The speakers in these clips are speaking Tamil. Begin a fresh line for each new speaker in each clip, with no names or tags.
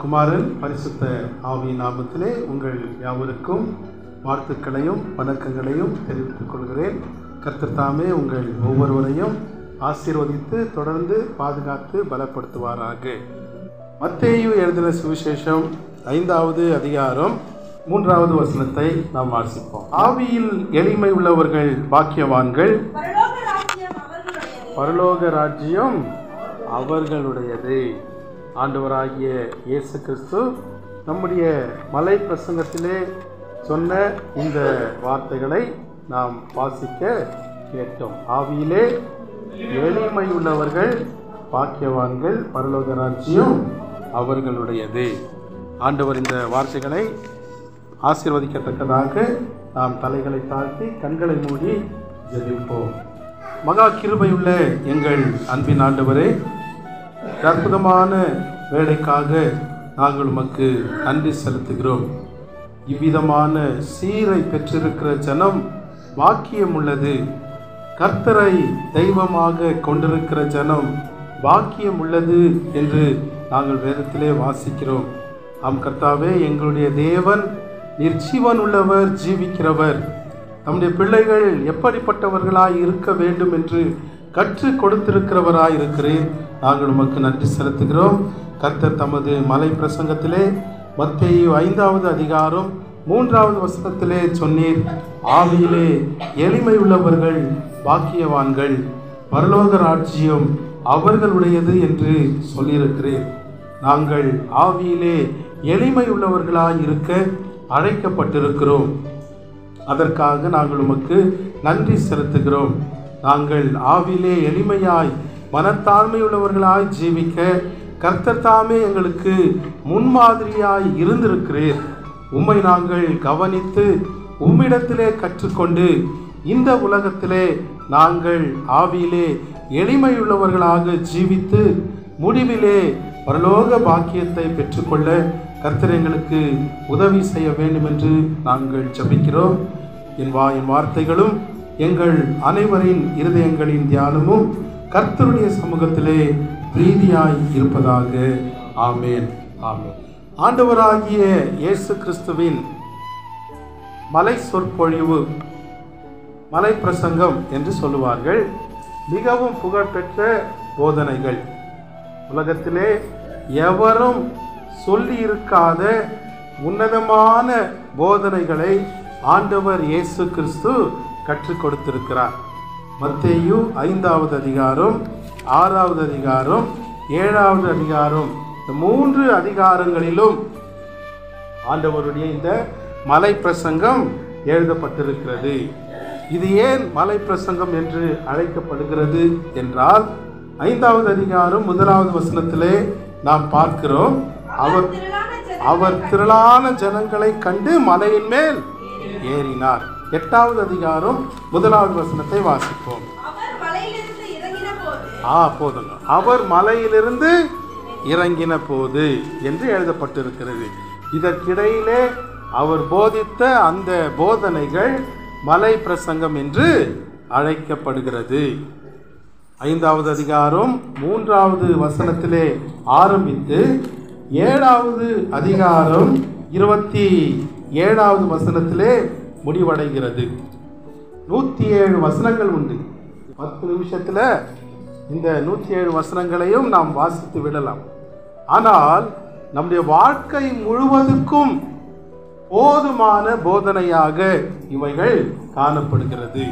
குமாரன் பரிசுத்த ஆவியின் நாமத்திலே உங்கள் யாவருக்கும் வாழ்த்துக்களையும் வணக்கங்களையும் தெரிவித்துக் கொள்கிறேன். கர்த்தர் தாமே உங்கள் ஒவ்வொருவரையும் ஆசீர்வதித்து தொடர்ந்து பாதுகாத்து பலப்படுத்துவாராக. மத்தேயு எழுதின சுவிசேஷம் 5வது அதிகாரம் 3வது வசனத்தை நாம் வாசிப்போம். ஆவியில் எளிமை உள்ளவர்கள் பாக்கியவான்கள், பரலோக ராஜ்யம் அவர்களுடையது. ஆண்டவராகிய இயேசு கிறிஸ்து நம்முடைய மலை பிரசங்கத்திலே சொன்ன இந்த வார்த்தைகளை நாம் வாசிக்க கேட்டோம். ஆவியிலே எளிமை உள்ளவர்கள் பாக்கியவான்கள், பரலோக ராஜ்யம் அவர்களுடையது. ஆண்டவர் இந்த வார்த்தைகளை ஆசீர்வதிக்கத்தக்கதாக நாம் தலைகளை தாழ்த்தி கண்களை மூடி ஜெபிப்போம். மகா கிருபையுள்ள எங்கள் அன்பின் ஆண்டவரே, அற்புதமான வேலைக்காக நாங்கள் உமக்கு நன்றி செலுத்துகிறோம். இவ்விதமான சீரை பெற்றிருக்கிற ஜனம் பாக்கியம் உள்ளது. கர்த்தரை தெய்வமாக கொண்டிருக்கிற ஜனம் பாக்கியம் உள்ளது என்று நாங்கள் வேதத்திலே வாசிக்கிறோம். ஆம் கர்த்தாவே, எங்களுடைய தேவன் நிர்ஜீவன் உள்ளவர், ஜீவிக்கிறவர். நம்முடைய பிள்ளைகள் எப்படிப்பட்டவர்களாய் இருக்க வேண்டும் என்று கற்றுக் கொடுத்திருக்கிறவராய் இருக்கிறேன். நாங்கள் உமக்கு நன்றி செலுத்துகிறோம். கர்த்தர் தமது மலை பிரசங்கத்திலே மத்தேயு 5வது அதிகாரம் 3வது வசனத்திலே சொன்னீர், ஆவியிலே எளிமை உள்ளவர்கள் பாக்கியவான்கள், பரலோக ராஜ்யம் அவர்களுடையது என்று சொல்லியிருக்கிறேன். நாங்கள் ஆவியிலே எளிமை உள்ளவர்களாய் இருக்க அழைக்கப்பட்டிருக்கிறோம். அதற்காக நாங்கள் உமக்கு நன்றி செலுத்துகிறோம். நாங்கள் ஆவியிலே எளிமையாய் மனத்தாழ்மையுள்ளவர்களாய் ஜீவிக்க கர்த்தர் தாமே எங்களுக்கு முன்மாதிரியாய் இருந்திருக்கிறீர். உம்மை நாங்கள் கவனித்து உம்மிடத்திலே கற்றுக்கொண்டு இந்த உலகத்திலே நாங்கள் ஆவியிலே எளிமையுள்ளவர்களாக ஜீவித்து முடிவிலே பரலோக பாக்கியத்தை பெற்றுக்கொள்ள கர்த்தர் எங்களுக்கு உதவி செய்ய வேண்டும் என்று நாங்கள் ஜெபிக்கிறோம். என் வார்த்தைகளும் எங்கள் அனைவரின் இருதயங்களின் தியானமும் கர்த்தருடைய சமூகத்திலே பிரீதியாய் இருப்பதாக. ஆமேன், ஆமேன். ஆண்டவராகிய இயேசு கிறிஸ்துவின் மலை சொற்பொழிவு, மலை பிரசங்கம் என்று சொல்லுவார்கள். மிகவும் புகழ்பெற்ற போதனைகள். உலகத்திலே எவரும் சொல்லி இருக்காத உன்னதமான போதனைகளை ஆண்டவர் இயேசு கிறிஸ்து கற்றுக் கொடுத்திருக்கிறார். மத்தேயு 5வது அதிகாரம், 6வது அதிகாரம், 7வது அதிகாரம், இந்த 3 அதிகாரங்களிலும் ஆண்டவருடைய இந்த மலை பிரசங்கம் எழுதப்பட்டிருக்கிறது. இது ஏன் மலை பிரசங்கம் என்று அழைக்கப்படுகிறது என்றால், 5வது அதிகாரம் 1வது வசனத்திலே நாம் பார்க்கிறோம், அவர் திரளான ஜனங்களை கண்டு மலையின் மேல் ஏறினார். 8வது அதிகாரம் 1வது வசனத்தை வாசிப்போம். போதுங்க. அவர் மலையிலிருந்து இறங்கின போது என்று எழுதப்பட்டிருக்கிறது. இதற்கிடையிலே அவர் போதித்த அந்த போதனைகள் மலை பிரசங்கம் என்று அழைக்கப்படுகிறது. 5வது அதிகாரம் 3வது வசனத்திலே ஆரம்பித்து 7வது அதிகாரம் 27வது வசனத்திலே முடிவடைகிறது. 107 வசனங்கள் உண்டு. 10 நிமிஷத்தில் இந்த 107 வசனங்களையும் நாம் வாசித்து விடலாம். ஆனால் நம்முடைய வாழ்க்கை முழுவதுக்கும் போதுமான போதனையாக இவைகள் காணப்படுகிறது.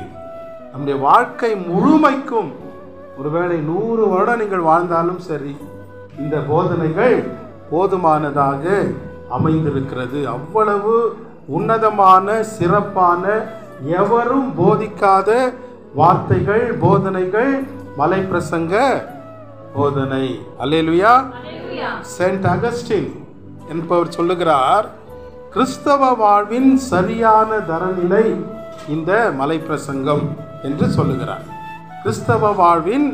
நம்முடைய வாழ்க்கை முழுமைக்கும், ஒருவேளை 100 வருடம் நீங்கள் வாழ்ந்தாலும் சரி, இந்த போதனைகள் போதுமானதாக அமைந்திருக்கிறது. அவ்வளவு உன்னதமான, சிறப்பான, எவரும் போதிக்காத வார்த்தைகள், போதனைகள் மலை பிரசங்க போதனை. அல்லேலூயா. செயின்ட் அகஸ்டின் என்பவர் சொல்லுகிறார், கிறிஸ்தவ வாழ்வின் சரியான தரநிலை இந்த மலை பிரசங்கம் என்று சொல்லுகிறார். கிறிஸ்தவ வாழ்வின்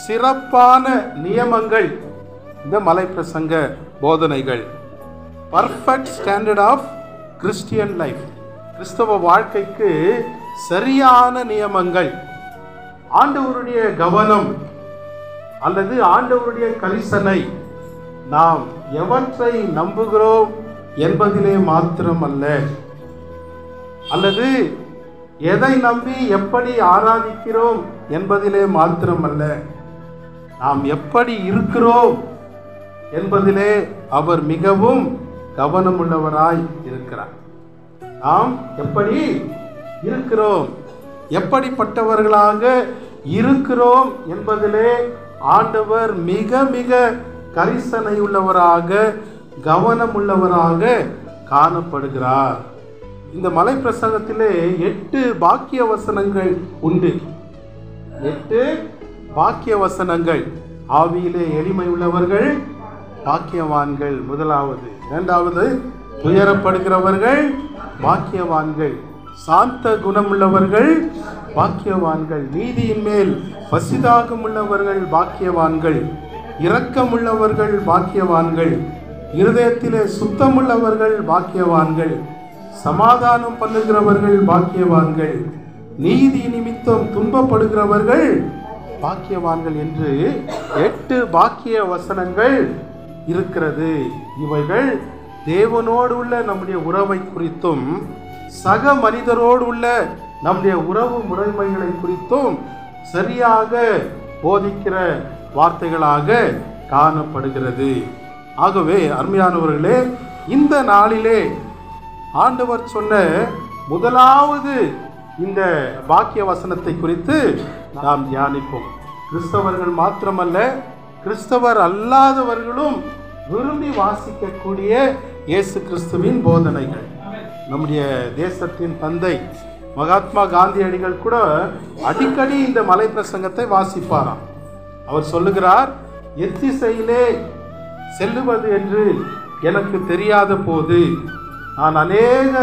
சிறப்பான நியமங்கள் இந்த மலை பிரசங்க போதனைகள். Perfect standard of Christian life. கிறிஸ்தவ வாழ்க்கைக்கு சரியான நியமங்கள், ஆண்டவருடைய கவனம் அல்லது ஆண்டவருடைய கரிசனை நாம் எவற்றை நம்புகிறோம் என்பதிலே மாத்திரமல்ல, அல்லது எதை நம்பி எப்படி ஆராதிக்கிறோம் என்பதிலே மாத்திரமல்ல, நாம் எப்படி இருக்கிறோம் என்பதிலே அவர் மிகவும் கவனமுள்ளவராய் இருக்கிறார். நாம் எப்படி இருக்கிறோம், எப்படிப்பட்டவர்களாக இருக்கிறோம் என்பதிலே ஆண்டவர் மிக மிக கரிசனையுள்ளவராக கவனமுள்ளவராக காணப்படுகிறார். இந்த மலை பிரசங்கத்திலே 8 பாக்கிய வசனங்கள் உண்டு. 8 பாக்கிய வசனங்கள். ஆவியிலே எளிமை உள்ளவர்கள் பாக்கியவான்கள் முதலாவது. இரண்டாவது, துயரப்படுகிறவர்கள் பாக்கியவான்கள். சாந்த குணமுள்ளவர்கள் பாக்கியவான்கள். நீதியின் மேல் பசிதாகம் உள்ளவர்கள் பாக்கியவான்கள். இரக்கமுள்ளவர்கள் பாக்கியவான்கள். இருதயத்திலே சுத்தமுள்ளவர்கள் பாக்கியவான்கள். சமாதானம் பண்ணுகிறவர்கள் பாக்கியவான்கள். நீதி நிமித்தம் துன்பப்படுகிறவர்கள் பாக்கியவான்கள் என்று 8 பாக்கிய வசனங்கள் இருக்கிறது. இவைகள் தேவனோடு உள்ள நம்முடைய உறவை குறித்தும் சக மனிதரோடு உள்ள நம்முடைய உறவு முறைமைகளை குறித்தும் சரியாக போதிக்கிற வார்த்தைகளாக காணப்படுகிறது. ஆகவே அருமையானவர்களே, இந்த நாளிலே ஆண்டவர் சொன்ன முதலாவது இந்த பாக்கிய வசனத்தை குறித்து நாம் தியானிப்போம். கிறிஸ்தவர்கள் மாத்திரமல்ல, கிறிஸ்தவர் அல்லாதவர்களும் விரும்பி வாசிக்கக்கூடிய இயேசு கிறிஸ்துவின் போதனைகள். நம்முடைய தேசத்தின் தந்தை மகாத்மா காந்தியடிகள் கூட அடிக்கடி இந்த மலை பிரசங்கத்தை வாசிப்பாராம். அவர் சொல்லுகிறார், எத்திசையிலே செல்லுவது என்று எனக்கு தெரியாத போது நான் அநேக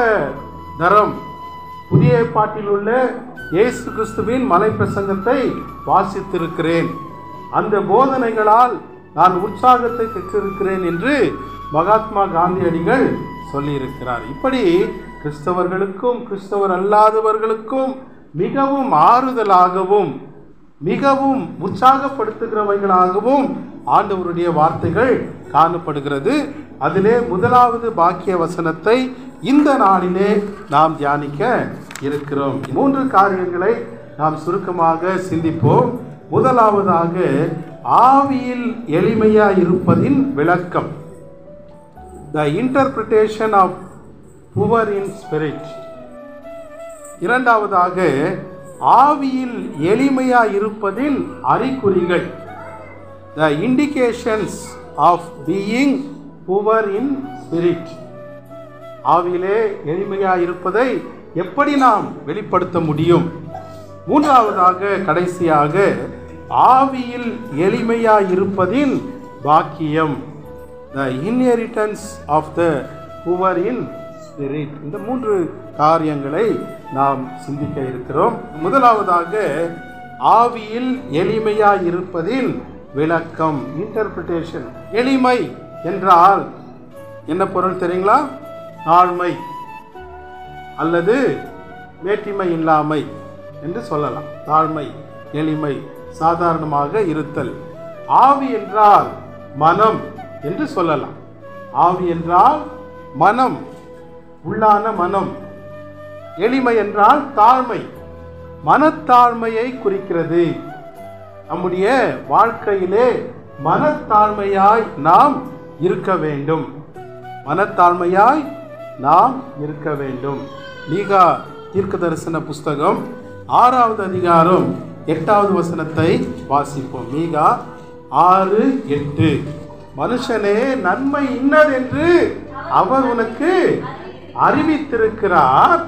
தரம் புதிய ஏற்பாட்டில் உள்ள இயேசு கிறிஸ்துவின் மலை பிரசங்கத்தை வாசித்திருக்கிறேன். அந்த போதனைகளால் நான் உற்சாகத்தை பெற்றிருக்கிறேன் என்று மகாத்மா காந்தியடிகள் சொல்லியிருக்கிறார். இப்படி கிறிஸ்தவர்களுக்கும் கிறிஸ்தவர் அல்லாதவர்களுக்கும் மிகவும் ஆறுதலாகவும் மிகவும் உற்சாகப்படுத்துகிறவைகளாகவும் ஆண்டவருடைய வார்த்தைகள் காணப்படுகிறது. அதிலே முதலாவது பாக்கிய வசனத்தை இந்த நாளிலே நாம் தியானிக்க இருக்கிறோம். 3 காரியங்களை நாம் சுருக்கமாக சிந்திப்போம். முதலாவதாக, ஆவியில் எளிமையாய் இருப்பதின் விளக்கம், the interpretation of poor in spirit. இரண்டாவதாக, ஆவியில் எளிமையாய் இருப்பதின் அறிகுறிகள், the indications of being poor in spirit. ஆவியிலே எளிமையாய் இருப்பதை எப்படி நாம் வெளிப்படுத்த முடியும்? மூன்றாவதாக, கடைசியாக, ஆவியில் எளிமையாய் இருப்பதின் பாக்கியம், the inheritance of the poor in spirit. இந்த 3 காரியங்களை நாம் சிந்திக்க இருக்கிறோம். முதலாவதாக, ஆவியில் எளிமையாய் இருப்பதின் விளக்கம், இன்டர்பிரிட்டேஷன். எளிமை என்றால் என்ன பொருள் தெரியுங்களா? தாழ்மை அல்லது வேற்றுமை இல்லாமை என்று சொல்லலாம். தாழ்மை, எளிமை, சாதாரணமாக இருத்தல். ஆவி என்றால் மனம் என்று சொல்லலாம். ஆவி என்றால் மனம், உள்ளான மனம். எளிமை என்றால் தாழ்மை, மனத்தாழ்மையை குறிக்கிறது. நம்முடைய வாழ்க்கையிலே மனத்தாழ்மையாய் நாம் இருக்க வேண்டும். மனத்தாழ்மையாய் நாம் இருக்க வேண்டும். மீகா தீர்க்க தரிசன புஸ்தகம் 6வது அதிகாரம் 8வது வசனத்தை வாசிப்போம். மீகா 6:8. மனுஷனே, நன்மை இன்னதென்று அவர் உனக்கு அறிவித்திருக்கிறார்.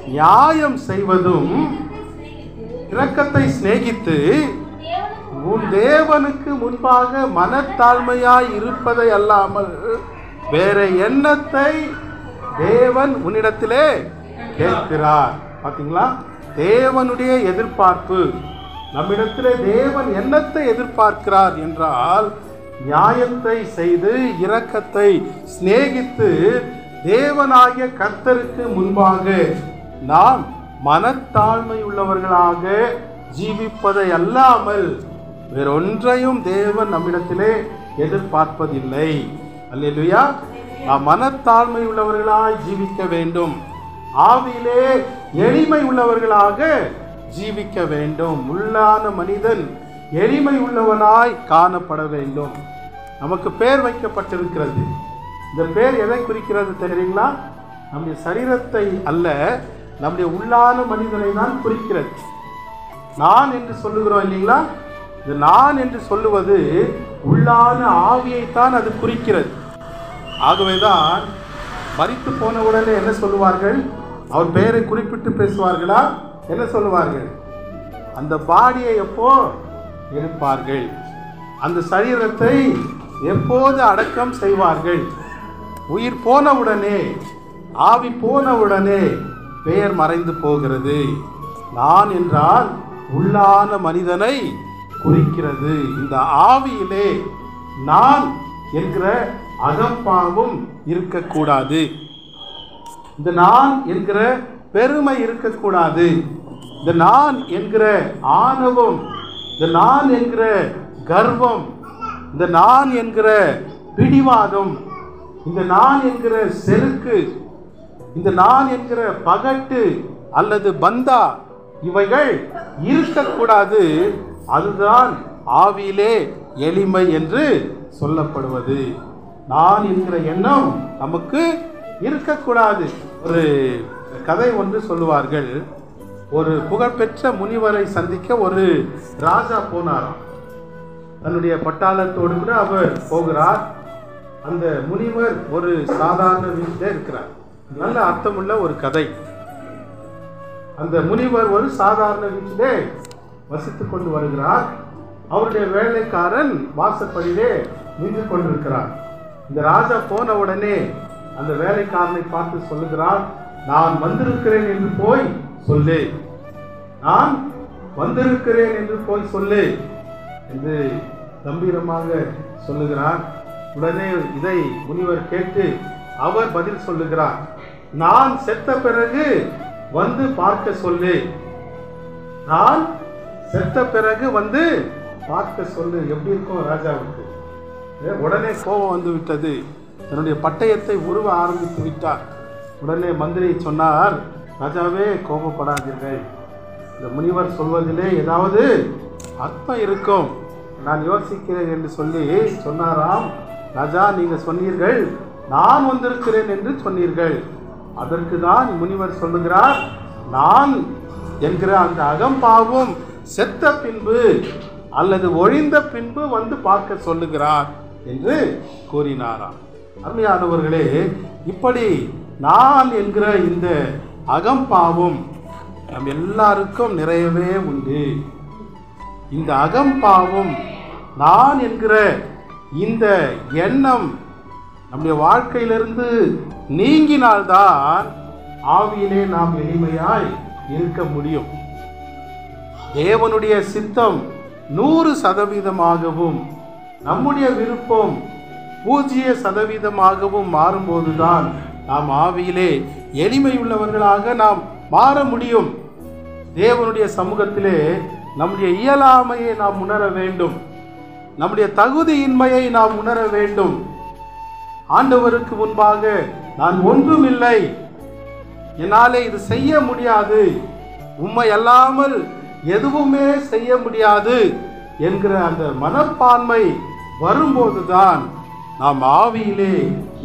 நியாயம் செய்வதும் இரக்கத்தை சிநேகித்து உன் தேவனுக்கு முன்பாக மனத்தாழ்மையாய் இருப்பதை அல்லாமல் வேற எண்ணத்தை தேவன் உன்னிடத்திலே கேட்கிறார். பார்த்தீங்களா? தேவனுடைய எதிர்பார்ப்பு நம்மிடத்திலே தேவன் என்னத்தை எதிர்பார்க்கிறார் என்றால், நியாயத்தை செய்து இரக்கத்தை சிநேகித்து தேவனாகிய கர்த்தருக்கு முன்பாக நாம் மனத்தாழ்மை உள்ளவர்களாக ஜீவிப்பதை அல்லாமல் வேறொன்றையும் தேவன் நம்மிடத்திலே எதிர்பார்ப்பதில்லை. அல்லேலூயா. நாம் மனத்தாழ்மை உள்ளவர்களாய் ஜீவிக்க வேண்டும். ஆவியிலே எளிமை உள்ளவர்களாக ஜீவிக்க வேண்டும். உள்ளான மனிதன் எளிமை உள்ளவனாய் காணப்பட வேண்டும். நமக்கு பெயர் வைக்கப்பட்டிருக்கிறது. இந்த பெயர் எதை குறிக்கிறது தெரியுங்களா? நம்முடைய சரீரத்தை அல்ல, நம்முடைய உள்ளான மனிதனை தான் குறிக்கிறது. நான் என்று சொல்லுகிறோம் இல்லைங்களா? இது நான் என்று சொல்லுவது உள்ளான ஆவியைத்தான் அது குறிக்கிறது. ஆகவேதான் மரித்து போனவுடனே என்ன சொல்லுவார்கள்? அவர் பெயரை குறிப்பிட்டு பேசுவார்களா? என்ன சொல்லுவார்கள்? அந்த பாடியை எப்போ எடுப்பார்கள்? அந்த சரீரத்தை எப்போது அடக்கம் செய்வார்கள்? உயிர் போனவுடனே, ஆவி போனவுடனே பெயர் மறைந்து போகிறது. நான் என்றால் உள்ளான மனிதனை குறிக்கிறது. இந்த ஆவியிலே நான் என்கிற அகம்பாவம் இருக்கக்கூடாது. இந்த நான் என்கிற பெருமை இருக்கக்கூடாது. இந்த நான் என்கிற ஆணவம், இந்த நான் என்கிற கர்வம், இந்த நான் என்கிற பிடிவாதம், இந்த நான் என்கிற செருக்கு, இந்த நான் என்கிற பகட்டு அல்லது பந்தா, இவைகள் இருக்கக்கூடாது. அதுதான் ஆவியிலே எளிமை என்று சொல்லப்படுவது. நான் என்கிற எண்ணம் நமக்கு இருக்கக்கூடாது. ஒரு கதை ஒன்று சொல்லுவார்கள். ஒரு புகழ்பெற்ற முனிவரை சந்திக்க ஒரு ராஜா போனாராம். தன்னுடைய பட்டாளத்தோடு கூட அவர் போகிறார். அந்த முனிவர் ஒரு சாதாரண வீட்டில் இருக்கிறார். நல்ல அர்த்தமுள்ள ஒரு கதை. அந்த முனிவர் ஒரு சாதாரண வீட்டிலே வசித்து கொண்டு வருகிறார். அவருடைய வேலைக்காரன் வாசற்படியிலே நின்று கொண்டிருக்கிறார். இந்த ராஜா போன உடனே அந்த வேலைக்காரனை பார்த்து சொல்லுகிறார், நான் வந்திருக்கிறேன் என்று போய் சொல்லு, நான் வந்திருக்கிறேன் என்று போய் சொல்லு என்று கம்பீரமாக சொல்லுகிறார். உடனே இதை முனிவர் கேட்டு அவர் பதில் சொல்லுகிறார், நான் செத்த பிறகு வந்து பார்க்க சொல்லு, நான் செத்த பிறகு வந்து பார்க்க சொல்லு. எப்படி இருக்கும் ராஜாவுக்கு? உடனே கோபம் வந்து விட்டது. தன்னுடைய பட்டயத்தை உருவ ஆரம்பித்து விட்டார். உடனே மந்திரி சொன்னார், ராஜாவே கோபப்படாதீர்கள், இந்த முனிவர் சொல்வதிலே ஏதாவது அர்த்தம் இருக்கும், நான் யோசிக்கிறேன் என்று சொல்லி சொன்னாராம். ராஜா, நீங்கள் சொன்னீர்கள் நான் வந்திருக்கிறேன் என்று சொன்னீர்கள். அதற்கு தான் முனிவர் சொல்லுகிறார், நான் என்கிற அந்த அகம்பாவம் செத்த பின்பு அல்லது ஒழிந்த பின்பு வந்து பார்க்க சொல்லுகிறார் என்று கூறினாராம். அருமையானவர்களே, இப்படி நான் என்கிற இந்த அகம்பாவம் நம் எல்லாருக்கும் நிறையவே உண்டு. இந்த அகம்பாவம், நான் என்கிற இந்த எண்ணம் நம்முடைய வாழ்க்கையிலிருந்து நீங்கினால்தான் ஆவியிலே நாம் எளிமையாய் இருக்க முடியும். தேவனுடைய சித்தம் 100% நம்முடைய விருப்பம் 0% மாறும்போதுதான் நாம் ஆவியிலே எளிமை உள்ளவர்களாக நாம் மாற முடியும். தேவனுடைய சமூகத்திலே நம்முடைய இயலாமையை நாம் உணர வேண்டும். நம்முடைய தகுதியின்மையை நாம் உணர வேண்டும். ஆண்டவருக்கு முன்பாக நான் ஒன்றுமில்லை, என்னாலே இது செய்ய முடியாது, உம்மை அல்லாமல் எதுவுமே செய்ய முடியாது என்கிற அந்த மனப்பான்மை வரும்போதுதான் நாம் ஆவியிலே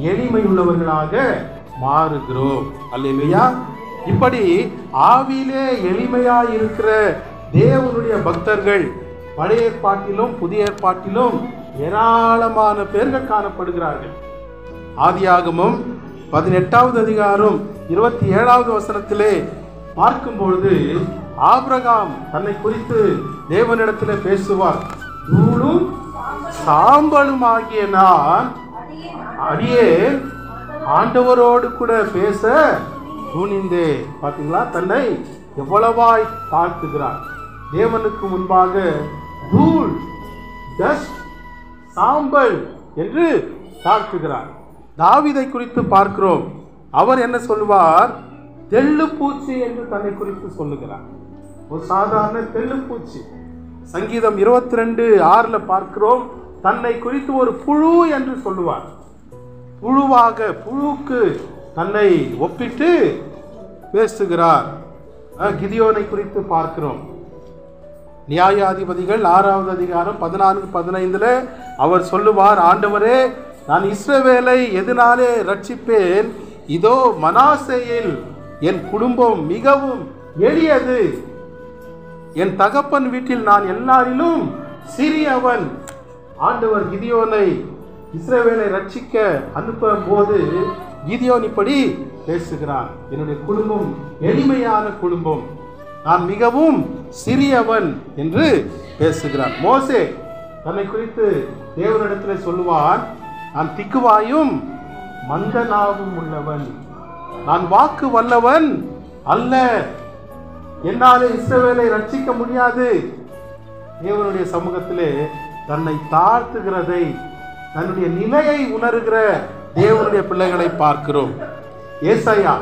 எளிமை உள்ளவர்களாக மாறுகிறோம். அல்லேலூயா. இப்படி ஆவியிலே எளிமையாய் இருக்கிற தேவனுடைய பக்தர்கள் பழைய ஏற்பாட்டிலும் புதிய ஏற்பாட்டிலும் ஏராளமான பேர்கள் காணப்படுகிறார்கள். ஆதியாகமம் 18வது அதிகாரம் 27வது வசனத்திலே பார்க்கும்பொழுது ஆபிரகாம் தன்னை குறித்து தேவனிடத்திலே பேசுவார். தூளும் சாம்பலும் ஆகிய நான் அடியேன் ஆண்டவரோடு கூட பேச துணிந்தே. பார்த்தீங்களா, தன்னை எவ்வளவாய் தாழ்த்துகிறார். தேவனுக்கு முன்பாக தூள், டஸ்ட், சாம்பல் என்று தாழ்த்துகிறார். தாவீதை குறித்து பார்க்கிறோம். அவர் என்ன சொல்லுவார்? தெள்ளுப்பூச்சி என்று தன்னை குறித்து சொல்லுகிறார். ஒரு சாதாரண தெள்ளுப்பூச்சி. சங்கீதம் 22:6 பார்க்கிறோம், தன்னை குறித்து ஒரு புழு என்று சொல்லுவார். புழுவுக்கு தன்னை ஒப்பிட்டு பேசுகிறார். கிதியோனை குறித்து பார்க்கிறோம். நியாயாதிபதிகள் 6வது அதிகாரம் 14-15 அவர் சொல்லுவார், ஆண்டவரே, நான் இஸ்ரவேலை எதனாலே ரட்சிப்பேன்? இதோ மனாசேயில் என் குடும்பம் மிகவும் எளியது. என் தகப்பன் வீட்டில் நான் எல்லாரிலும் சிறியவன். ஆண்டவர் கிதியோனை இஸ்ரவேலை ரட்சிக்க அனுப்பும் போது கிதியோன் இப்படி பேசுகிறான், என்னுடைய குடும்பம் எளிமையான குடும்பம், நான் மிகவும் சிறியவன் என்று பேசுகிறான். மோசே தன்னை குறித்து தேவனிடத்தில் சொல்லுவான், நான் திக்குவாயும் மந்தனாவும் உள்ளவன், நான் வாக்கு வல்லவன் அல்ல, என்னாலே இஸ்ரவேலை ரட்சிக்க முடியாது. தேவனுடைய சமூகத்திலே தன்னை தாழ்த்துகிறதை, தன்னுடைய நிலையை உணர்கிற தேவனுடைய பிள்ளைகளை பார்க்கிறோம். ஏசாயா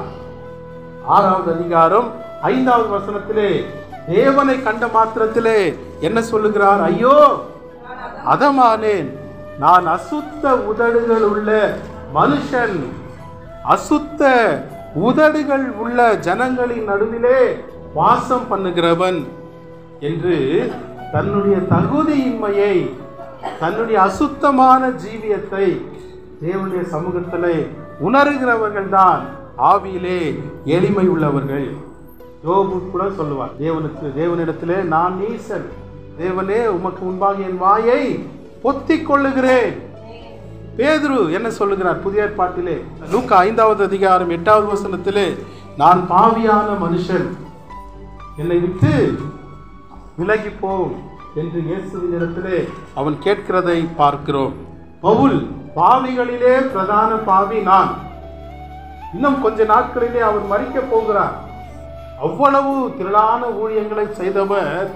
6வது அதிகாரம் 5வது வசனத்திலே தேவனை கண்ட மாத்திரத்திலே என்ன சொல்லுகிறார்? ஐயோ அதமானேன், நான் அசுத்த உதடுகள் உள்ள மனுஷன், அசுத்த உதடுகள் உள்ள ஜனங்களின் நடுவிலே வாசம் பண்ணுகிறவன் என்று தன்னுடைய தகுதியின்மையை, தன்னுடைய அசுத்தமான ஜீவியத்தை தேவனுடைய சமூகத்திலே உணர்கிறவர்கள் தான் ஆவியிலே எளிமை உள்ளவர்கள். யோபு கூட சொல்லுவார், தேவனிடத்திலே நான் நீசன், தேவனே உமக்கு முன்பாக என் வாயை பொத்திக் கொள்ளுகிறேன். பேதுரு என்ன சொல்லுகிறார் புதிய ஏற்பாட்டிலே? லூக்கா 5வது அதிகாரம் 8வது வசனத்திலே, நான் பாவியான மனுஷன், என்னை விட்டு விலகி போ என்று இயேசுவின் இடத்திலே அவன் கேட்கிறதை பார்க்கிறோம். பவுல், பாவிகளிலே பிரதான பாவி நான், இன்னும் கொஞ்ச நாட்களிலே அவர் மரிக்க போகிறார். அவ்வளவு திரளான ஊழியங்களை செய்தவர்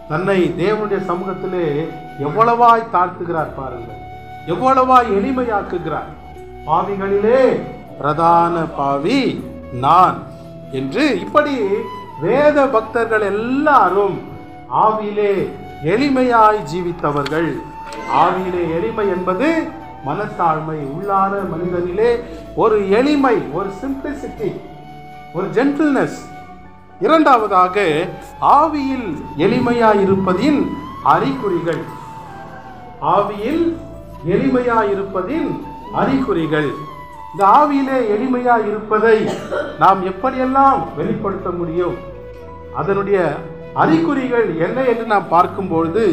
தன்னை தேவனுடைய சமூகத்திலே எவ்வளவாய் தாழ்த்துகிறார் பாருங்கள், எவ்வளவாய் எளிமையாக்குகிறார். பாவிகளிலே பிரதான பாவி நான் என்று. இப்படி வேத பக்தர்கள் எல்லாரும் ஆவியிலே எளிமையாய் ஜீவித்தவர்கள். ஆவியிலே எளிமை என்பது மனத்தாழ்மை, உள்ளான மனிதனிலே ஒரு எளிமை, ஒரு சிம்பிளிசிட்டி, ஒரு ஜென்டில்னஸ். இரண்டாவதாக ஆவியில் எளிமையாயிருப்பதின் அறிகுறிகள். ஆவியில் எளிமையாயிருப்பதின் அறிகுறிகள். இந்த ஆவியிலே எளிமையாயிருப்பதை நாம் எப்படியெல்லாம் வெளிப்படுத்த முடியும்? அதனுடைய அறிகுறிகள் என்ன என்று நாம் பார்க்கும்பொழுது,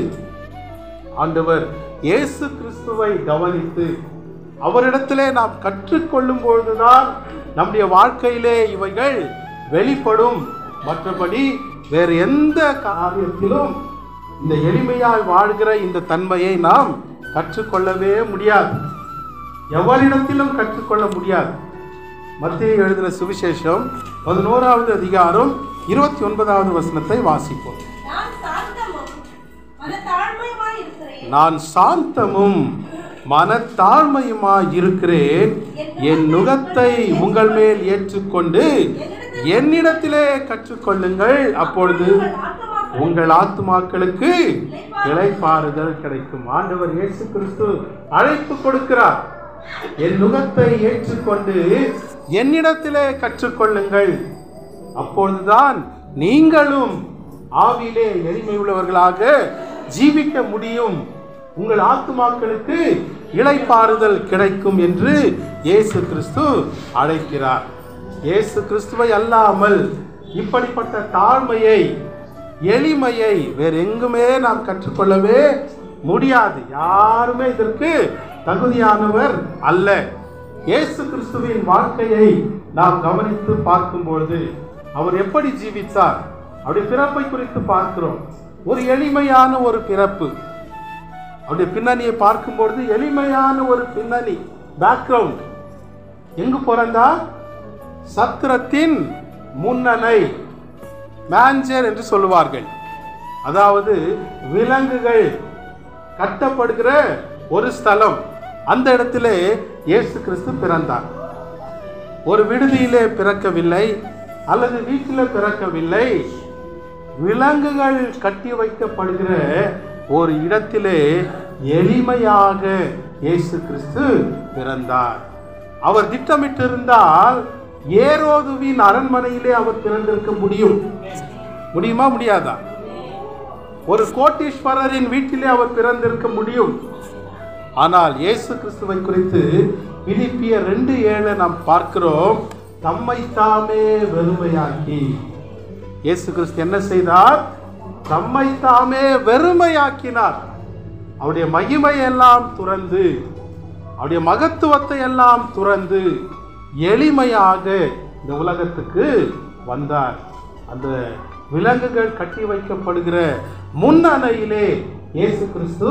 ஆண்டவர் இயேசு கிறிஸ்துவை கவனித்து அவரிடத்திலே நாம் கற்றுக்கொள்ளும் பொழுதுதான் நம்முடைய வாழ்க்கையிலே இவைகள் வெளிப்படும். மற்றபடி வேறு எந்த காரியத்திலும் இந்த எளிமையாய் வாழ்கிற இந்த தன்மையை நாம் கற்றுக்கொள்ளவே முடியாது, எவரிடத்திலும் கற்றுக்கொள்ள முடியாது. மத்தேயு எழுதின சுவிசேஷம் 11வது அதிகாரம் 29வது வசனத்தை வாசிப்போம். நான் சாந்தமும் மனத்தாழ்மையுமாய் இருக்கிறேன், என் நுகத்தை உங்கள் மேல் ஏற்றுக்கொண்டு என்னிடத்திலே கற்றுக்கொள்ளுங்கள், அப்பொழுது உங்கள் ஆத்துமாக்களுக்கு இளைப்பாறுதல் கிடைக்கும். ஆண்டவர் இயேசு கிறிஸ்து அழைப்பு கொடுக்கிறார், என் நுகத்தை ஏற்றுக்கொண்டு என்னிடத்திலே கற்றுக்கொள்ளுங்கள், அப்பொழுதுதான் நீங்களும் ஆவியிலே எளிமை உள்ளவர்களாக ஜீவிக்க முடியும், உங்கள் ஆத்துமாக்களுக்கு இளைப்பாறுதல் கிடைக்கும் என்று இயேசு கிறிஸ்து அழைக்கிறார். இயேசு கிறிஸ்துவை அல்லாமல் இப்படிப்பட்ட தாழ்மையை, எளிமையை வேறு எங்குமே நாம் கற்றுக்கொள்ளவே முடியாது. யாருமே இதற்கு தகுதியானவர் அல்ல. இயேசு கிறிஸ்துவின் வாழ்க்கையை நாம் கவனித்து பார்க்கும்பொழுது அவர் எப்படி ஜீவித்தார், அவருடைய பிறப்பை குறித்து பார்க்கிறோம். ஒரு எளிமையான ஒரு பிறப்பு, அவருடைய பின்னணியை பார்க்கும்பொழுது எளிமையான ஒரு பின்னணி, பேக்ரவுண்ட். எங்கு பிறந்தார்? சத்திரத்தின் முன்னணை, மேஞ்சர் என்று சொல்லுவார்கள். அதாவது விலங்குகள் கட்டப்படுகிற ஒரு ஸ்தலம். அந்த இடத்திலே இயேசு கிறிஸ்து பிறந்தார். ஒரு விடுதியிலே பிறக்கவில்லை, அல்லது வீட்டில் பிறக்கவில்லை. விலங்குகள் கட்டி வைக்கப்படுகிற ஒரு இடத்திலே எளிமையாக இயேசு கிறிஸ்து பிறந்தார். அவர் திட்டமிட்டிருந்தால் ஏரோதுவின் அரண்மனையிலே அவர் பிறந்திருக்க முடியுமா? முடியாதா? ஒரு கோட்டீஸ்வரரின் வீட்டிலே அவர் பிறந்திருக்க முடியும். ஆனால் இயேசு கிறிஸ்துவை குறித்து பிலிப்பியர் 2:7 நாம் பார்க்கிறோம். தம்மை தாமே வெறுமையாக்கி. இயேசு கிறிஸ்து என்ன செய்தார்? தம்மை தாமே வெறுமையாக்கினார். அவருடைய மகிமை எல்லாம் துறந்து, அவருடைய மகத்துவத்தை எல்லாம் துறந்து எளிமையாக இந்த உலகத்துக்கு வந்தார். அந்த விலங்குகள் கட்டி வைக்கப்படுகிற முன்னணையிலே இயேசு கிறிஸ்து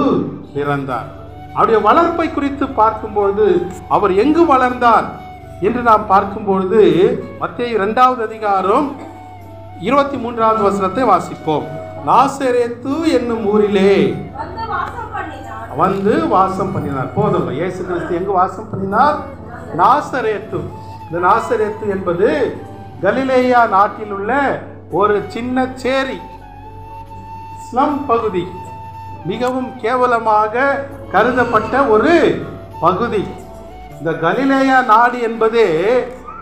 பிறந்தார். அவருடைய வளர்ப்பை குறித்து பார்க்கும்பொழுது அவர் எங்கு வளர்ந்தார் என்று நாம் பார்க்கும்பொழுது மத்தேயு 2வது அதிகாரம் 23வது வசனத்தை வாசிப்போம். நாசரேத்து என்னும் ஊரிலே வந்து வாசம் பண்ணினார். போதும். இயேசு கிறிஸ்து எங்கு வாசம் பண்ணினார்? நாசரேத்து. இந்த நாசரேத்து என்பது கலிலேயா நாட்டில் உள்ள ஒரு சின்ன சேரி, ஸ்லம் பகுதி, மிகவும் கேவலமாக கருதப்பட்ட ஒரு பகுதி. இந்த கலிலேயா நாடு என்பதே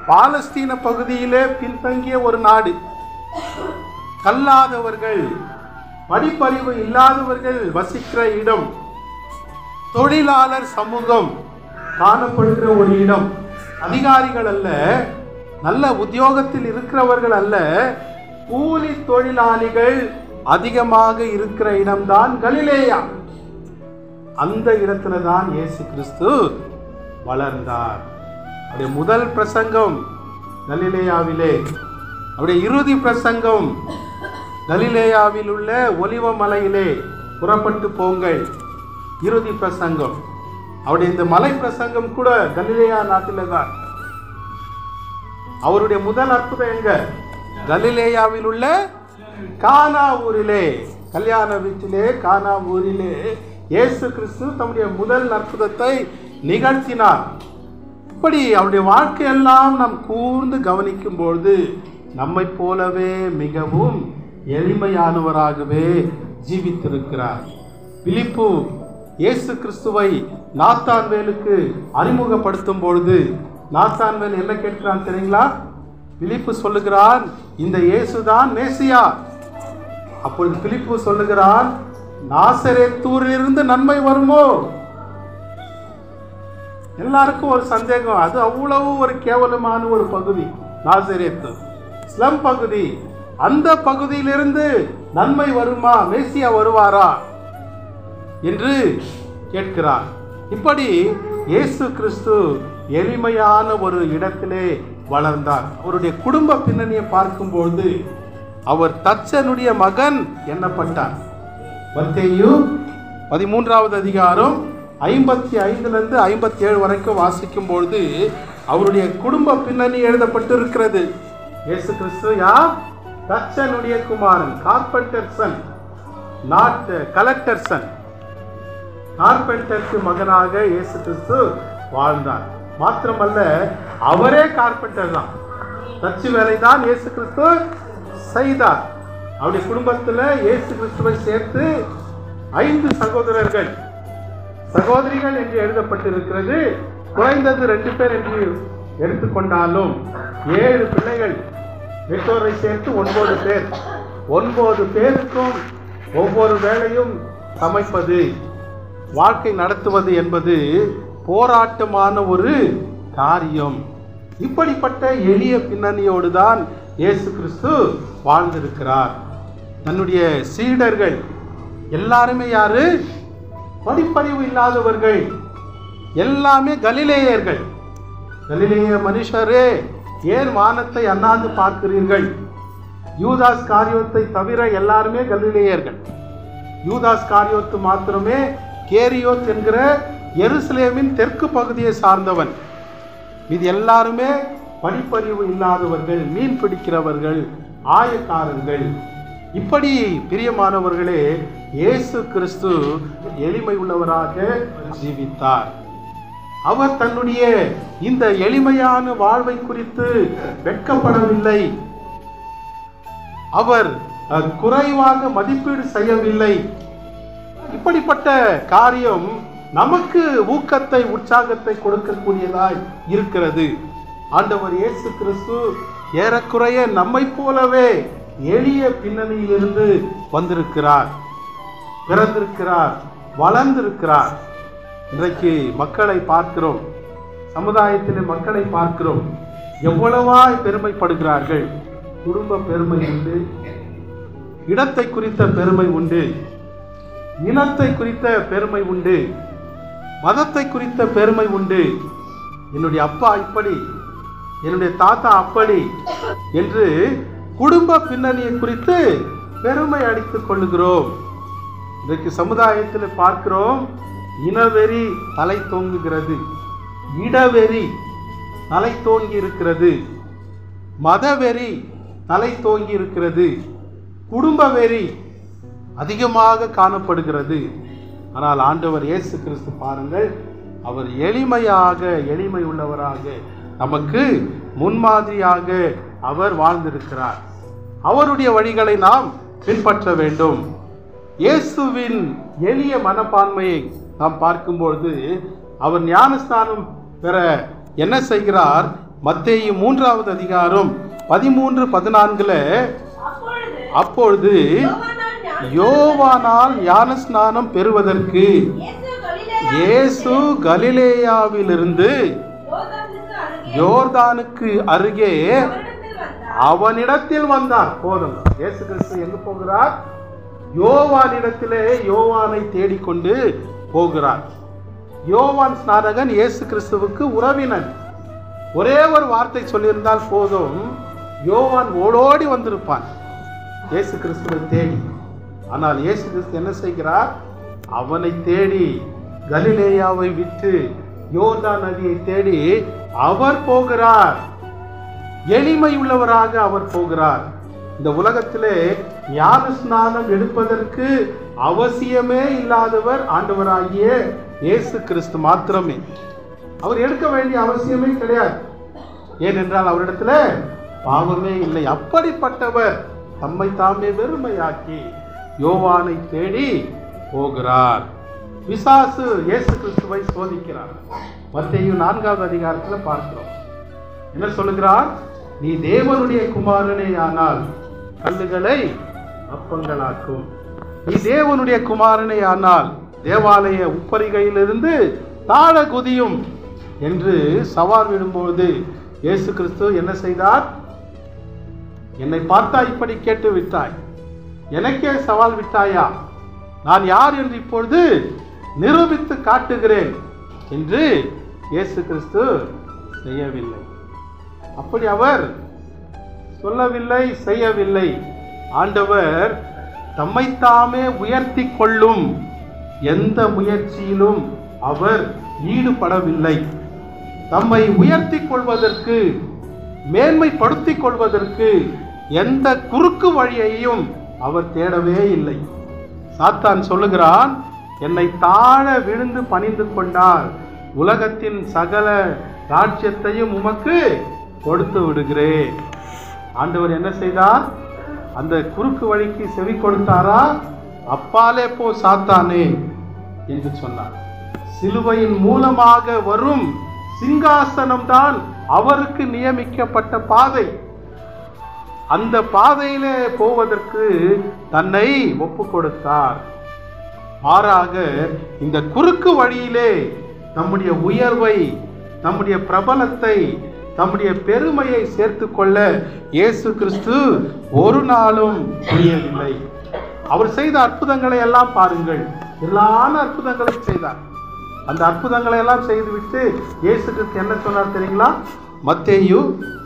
பாலஸ்தீன பகுதியிலே பின்தங்கிய ஒரு நாடு. கல்லாதவர்கள், படிப்பறிவு இல்லாதவர்கள் வசிக்கிற இடம், தொழிலாளர் சமூகம் காணப்படுகிற ஒரு இடம். அதிகாரிகள் அல்ல, நல்ல உத்தியோகத்தில் இருக்கிறவர்கள் அல்ல, கூலி தொழிலாளிகள் அதிகமாக இருக்கிற இடம்தான் கலிலேயா. அந்த இடத்துல தான் இயேசு கிறிஸ்து வளர்ந்தார். அவருடைய முதல் பிரசங்கம் கலிலேயாவிலே, அவருடைய இறுதி பிரசங்கம் கலிலேயாவில் உள்ள ஒலிவ மலையிலே புறப்பட்டு போங்கள், இறுதி பிரசங்கம். அவருடைய இந்த மலை பிரசங்கம் கூட கலிலேயா நாட்டில தான். அவருடைய முதல் அற்புதம் எங்க? கலிலேயாவில் உள்ள கானா ஊரிலே, கல்யாண வீட்டிலே கானா ஊரிலே இயேசு கிறிஸ்து தம்முடைய முதல் அற்புதத்தை நிகழ்த்தினார். இப்படி அவருடைய வாழ்க்கையெல்லாம் நாம் கூர்ந்து கவனிக்கும் பொழுது நம்மை போலவே மிகவும் எளிமையானவராகவே ஜீவித்திருக்கிறார். பிலிப்பு இயேசு கிறிஸ்துவை நாத்தான்வேலுக்கு அறிமுகப்படுத்தும் பொழுது நாத்தான்வேல் என்ன கேட்கிறான் தெரியுங்களா? பிலிப்பு சொல்லுகிறான், இந்த இயேசுதான் மேசியா. அப்பொழுது பிலிப்பு சொல்லுகிறான், நாசரேத்தூரிலிருந்து நன்மை வருமோ? எல்லாருக்கும் ஒரு சந்தேகம். அது அவ்வளவு ஒரு கேவலமான ஒரு பகுதி நாசரேத்து, ஸ்லம் பகுதி. அந்த பகுதியிலிருந்து நன்மை வருமா? மேசியா வருவாரா என்று கேட்கிறார். இப்படி இயேசு கிறிஸ்து எளிமையான ஒரு இடத்திலே வளர்ந்தார். அவருடைய குடும்ப பின்னணியை பார்க்கும்போது அவர் தச்சனுடைய மகன் எண்ணப்பட்டார். மத்தேயு 13வது அதிகாரம் 55 57 வரைக்கும் வாசிக்கும் பொழுது அவருடைய குடும்ப பின்னணி எழுதப்பட்டு இருக்கிறது. இயேசு கிறிஸ்து யார்? தச்சனுடைய குமாரன், carpenter son, not collector son. கார்பெண்டருக்கு மகனாக இயேசு கிறிஸ்து வாழ்ந்தார். மாத்திரமல்ல, அவரே கார்பெண்டர் தான். தச்சு வேலை தான் இயேசு கிறிஸ்து செய்தார். அவருடைய குடும்பத்தில் இயேசு கிறிஸ்துவை சேர்த்து 5 சகோதரர்கள், சகோதரிகள் என்று எழுதப்பட்டிருக்கிறது. குறைந்தது 2 பேர் என்று எடுத்துக்கொண்டாலும் 7 பிள்ளைகள், பெற்றோரை சேர்த்து 9 பேர். 9 பேருக்கும் ஒவ்வொரு வேளையும் சமைப்பது, வாழ்க்கை நடத்துவது என்பது போராட்டமான ஒரு காரியம். இப்படிப்பட்ட எளிய பின்னணியோடு தான் இயேசு கிறிஸ்து வாழ்ந்திருக்கிறார். தன்னுடைய சீடர்கள் எல்லாருமே யாரு? படிப்பறிவு இல்லாதவர்கள், எல்லாமே கலிலேயர்கள். கலிலேய மனுஷரே, ஏன் வானத்தை அண்ணாந்து பார்க்கிறீர்கள்? யூதாஸ் காரியோத்தை தவிர எல்லாருமே கலிலேயர்கள். யூதாஸ் காரியோத்து மாத்திரமே கேரியோத் என்கிற எருசலேமின் தெற்கு பகுதியை சார்ந்தவன். இது எல்லாருமே படிப்பறிவு இல்லாதவர்கள், மீன் பிடிக்கிறவர்கள், ஆயக்காரர்கள். இப்படி பிரியமானவர்களே, இயேசு கிறிஸ்து எளிமை உள்ளவராக ஜீவித்தார். அவர் தன்னுடைய இந்த எளிமையான வாழ்வை குறித்து வெட்கப்படவில்லை. அவர் குறைவாக மதிப்பீடு செய்யவில்லை. இப்படிப்பட்ட காரியம் நமக்கு ஊக்கத்தை, உற்சாகத்தை கொடுக்கக்கூடியதாய் இருக்கிறது. ஆண்டவர் இயேசு கிறிஸ்து ஏறக்குறைய நம்மை போலவே எளிய பின்னணியிலிருந்து வந்திருக்கிறார், பிறந்திருக்கிறார், வளர்ந்திருக்கிறார். இன்றைக்கு மக்களை பார்க்கிறோம், சமுதாயத்திலே மக்களை பார்க்கிறோம், எவ்வளவாய் பெருமைப்படுகிறார்கள். குடும்ப பெருமை உண்டு, இடத்தை குறித்த பெருமை உண்டு, இனத்தை குறித்த பெருமை உண்டு, மதத்தை குறித்த பெருமை உண்டு. என்னுடைய அப்பா இப்படி, என்னுடைய தாத்தா அப்படி என்று குடும்ப பின்னணியை குறித்து பெருமை அடித்துக் கொள்ளுகிறோம். இன்றைக்கு சமுதாயத்தில் பார்க்கிறோம், இனவெறி தலை தோங்குகிறது, இடவெறி தலை தோங்கி இருக்கிறது, மதவெறி தலை தோங்கி இருக்கிறது, குடும்ப வெறி அதிகமாக காணப்படுகிறது. ஆனால் ஆண்டவர் இயேசு கிறிஸ்து பாருங்கள், அவர் எளிமையாக, எளிமை உள்ளவராக நமக்கு முன்மாதிரியாக அவர் வாழ்ந்திருக்கிறார். அவருடைய வழிகளை நாம் பின்பற்ற வேண்டும். இயேசுவின் எளிய மனப்பான்மையை நாம் பார்க்கும்பொழுது, அவர் ஞானஸ்நானம் பெற என்ன செய்கிறார்? மத்தேயு 3வது அதிகாரம் 13-14 அப்பொழுது யோவானால் ஞானஸ்நானம் பெறுவதற்கு இயேசு கலிலேயாவிலிருந்து யோர்தானுக்கு அருகே அவனிடத்தில் வந்தார். போதும். இயேசு கிறிஸ்து எங்கு போகிறார்? யோவானிடத்திலே யோவானை தேடிக்கொண்டு போகிறார். யோவான் ஸ்நானகன் இயேசு கிறிஸ்துவுக்கு உறவினன். ஒரே ஒரு வார்த்தை சொல்லியிருந்தால் போதும், யோவான் ஓடோடி வந்திருப்பான் இயேசு கிறிஸ்துவை தேடி. ஆனால் இயேசு கிறிஸ்து என்ன செய்கிறார்? அவனை தேடி கலிலேயாவை விட்டு யோர்தான் நதியை தேடி அவர் போகிறார். எளிமை உள்ளவராக அவர் போகிறார். இந்த உலகத்திலே ஞான ஸ்நானம் எடுப்பதற்கு அவசியமே இல்லாதவர் ஆண்டவராகிய இயேசு கிறிஸ்து மாத்திரமே. அவர் எடுக்க வேண்டிய அவசியமே கிடையாது. ஏனென்றால் அவரிடத்துல பாவமே இல்லை. அப்படிப்பட்டவர் தம்மை தாமே வெறுமையாக்கி யோவானை தேடி போகிறார். பிசாசு இயேசு கிறிஸ்துவை சோதிக்கிறார். மத்தேயு 4வது அதிகாரத்தில் பார்க்கிறோம். என்ன சொல்லுகிறார்? நீ தேவனுடைய குமாரனே ஆனால் கல்லுகளை அப்பங்களாக்கும். நீ தேவனுடைய குமாரனே ஆனால் தேவாலய உப்பரிகையிலிருந்து தாழ குதியும் என்று சவால் விடும்போது இயேசு கிறிஸ்து என்ன செய்தார்? என்னை பார்த்தா இப்படி கேட்டு விட்டாய், எனக்கே சவால் விட்டாயா? நான் யார் என்று இப்பொழுது நிரூபித்து காட்டுகிறேன் என்று இயேசு கிறிஸ்து செய்யவில்லை. அப்படி அவர் சொல்லவில்லை, செய்யவில்லை. ஆண்டவர் தம்மைத்தாமே உயர்த்தி கொள்ளும் எந்த முயற்சியிலும் அவர் ஈடுபடவில்லை. தம்மை உயர்த்தி கொள்வதற்கு, மேன்மைப்படுத்திக் கொள்வதற்கு எந்த குறுக்கு வழியையும் அவர் தேடவே இல்லை. சாத்தான் சொல்லுகிறான், என்னை தாழ விழுந்து பணிந்து கொண்டால் உலகத்தின் சகல ராஜ்யத்தையும் உமக்கு கொடுத்து விடுகிறேன். ஆண்டவர் என்ன செய்தார்? அந்த குறுக்கு வழிக்கு செவி கொடுத்தாரா? அப்பாலே போ சாத்தானே என்று சொன்னார். சிலுவையின் மூலமாக வரும் சிங்காசனம் தான் அவருக்கு நியமிக்கப்பட்ட பாதை. அந்த பாதையிலே போவதற்கு தன்னை ஒப்பு கொடுத்தார். மாறாக இந்த குறுக்கு வழியிலே நம்முடைய உயர்வை, நம்முடைய பிரபலத்தை, நம்முடைய பெருமையை சேர்த்து கொள்ள இயேசு கிறிஸ்து ஒரு நாளும் புரியவில்லை. அவர் செய்த அற்புதங்களை எல்லாம் பாருங்கள். எல்லா அற்புதங்களை செய்தார். அந்த அற்புதங்களை எல்லாம் செய்துவிட்டு இயேசு கிறிஸ்து என்ன சொன்னார் தெரியுங்களா? மத்தேயு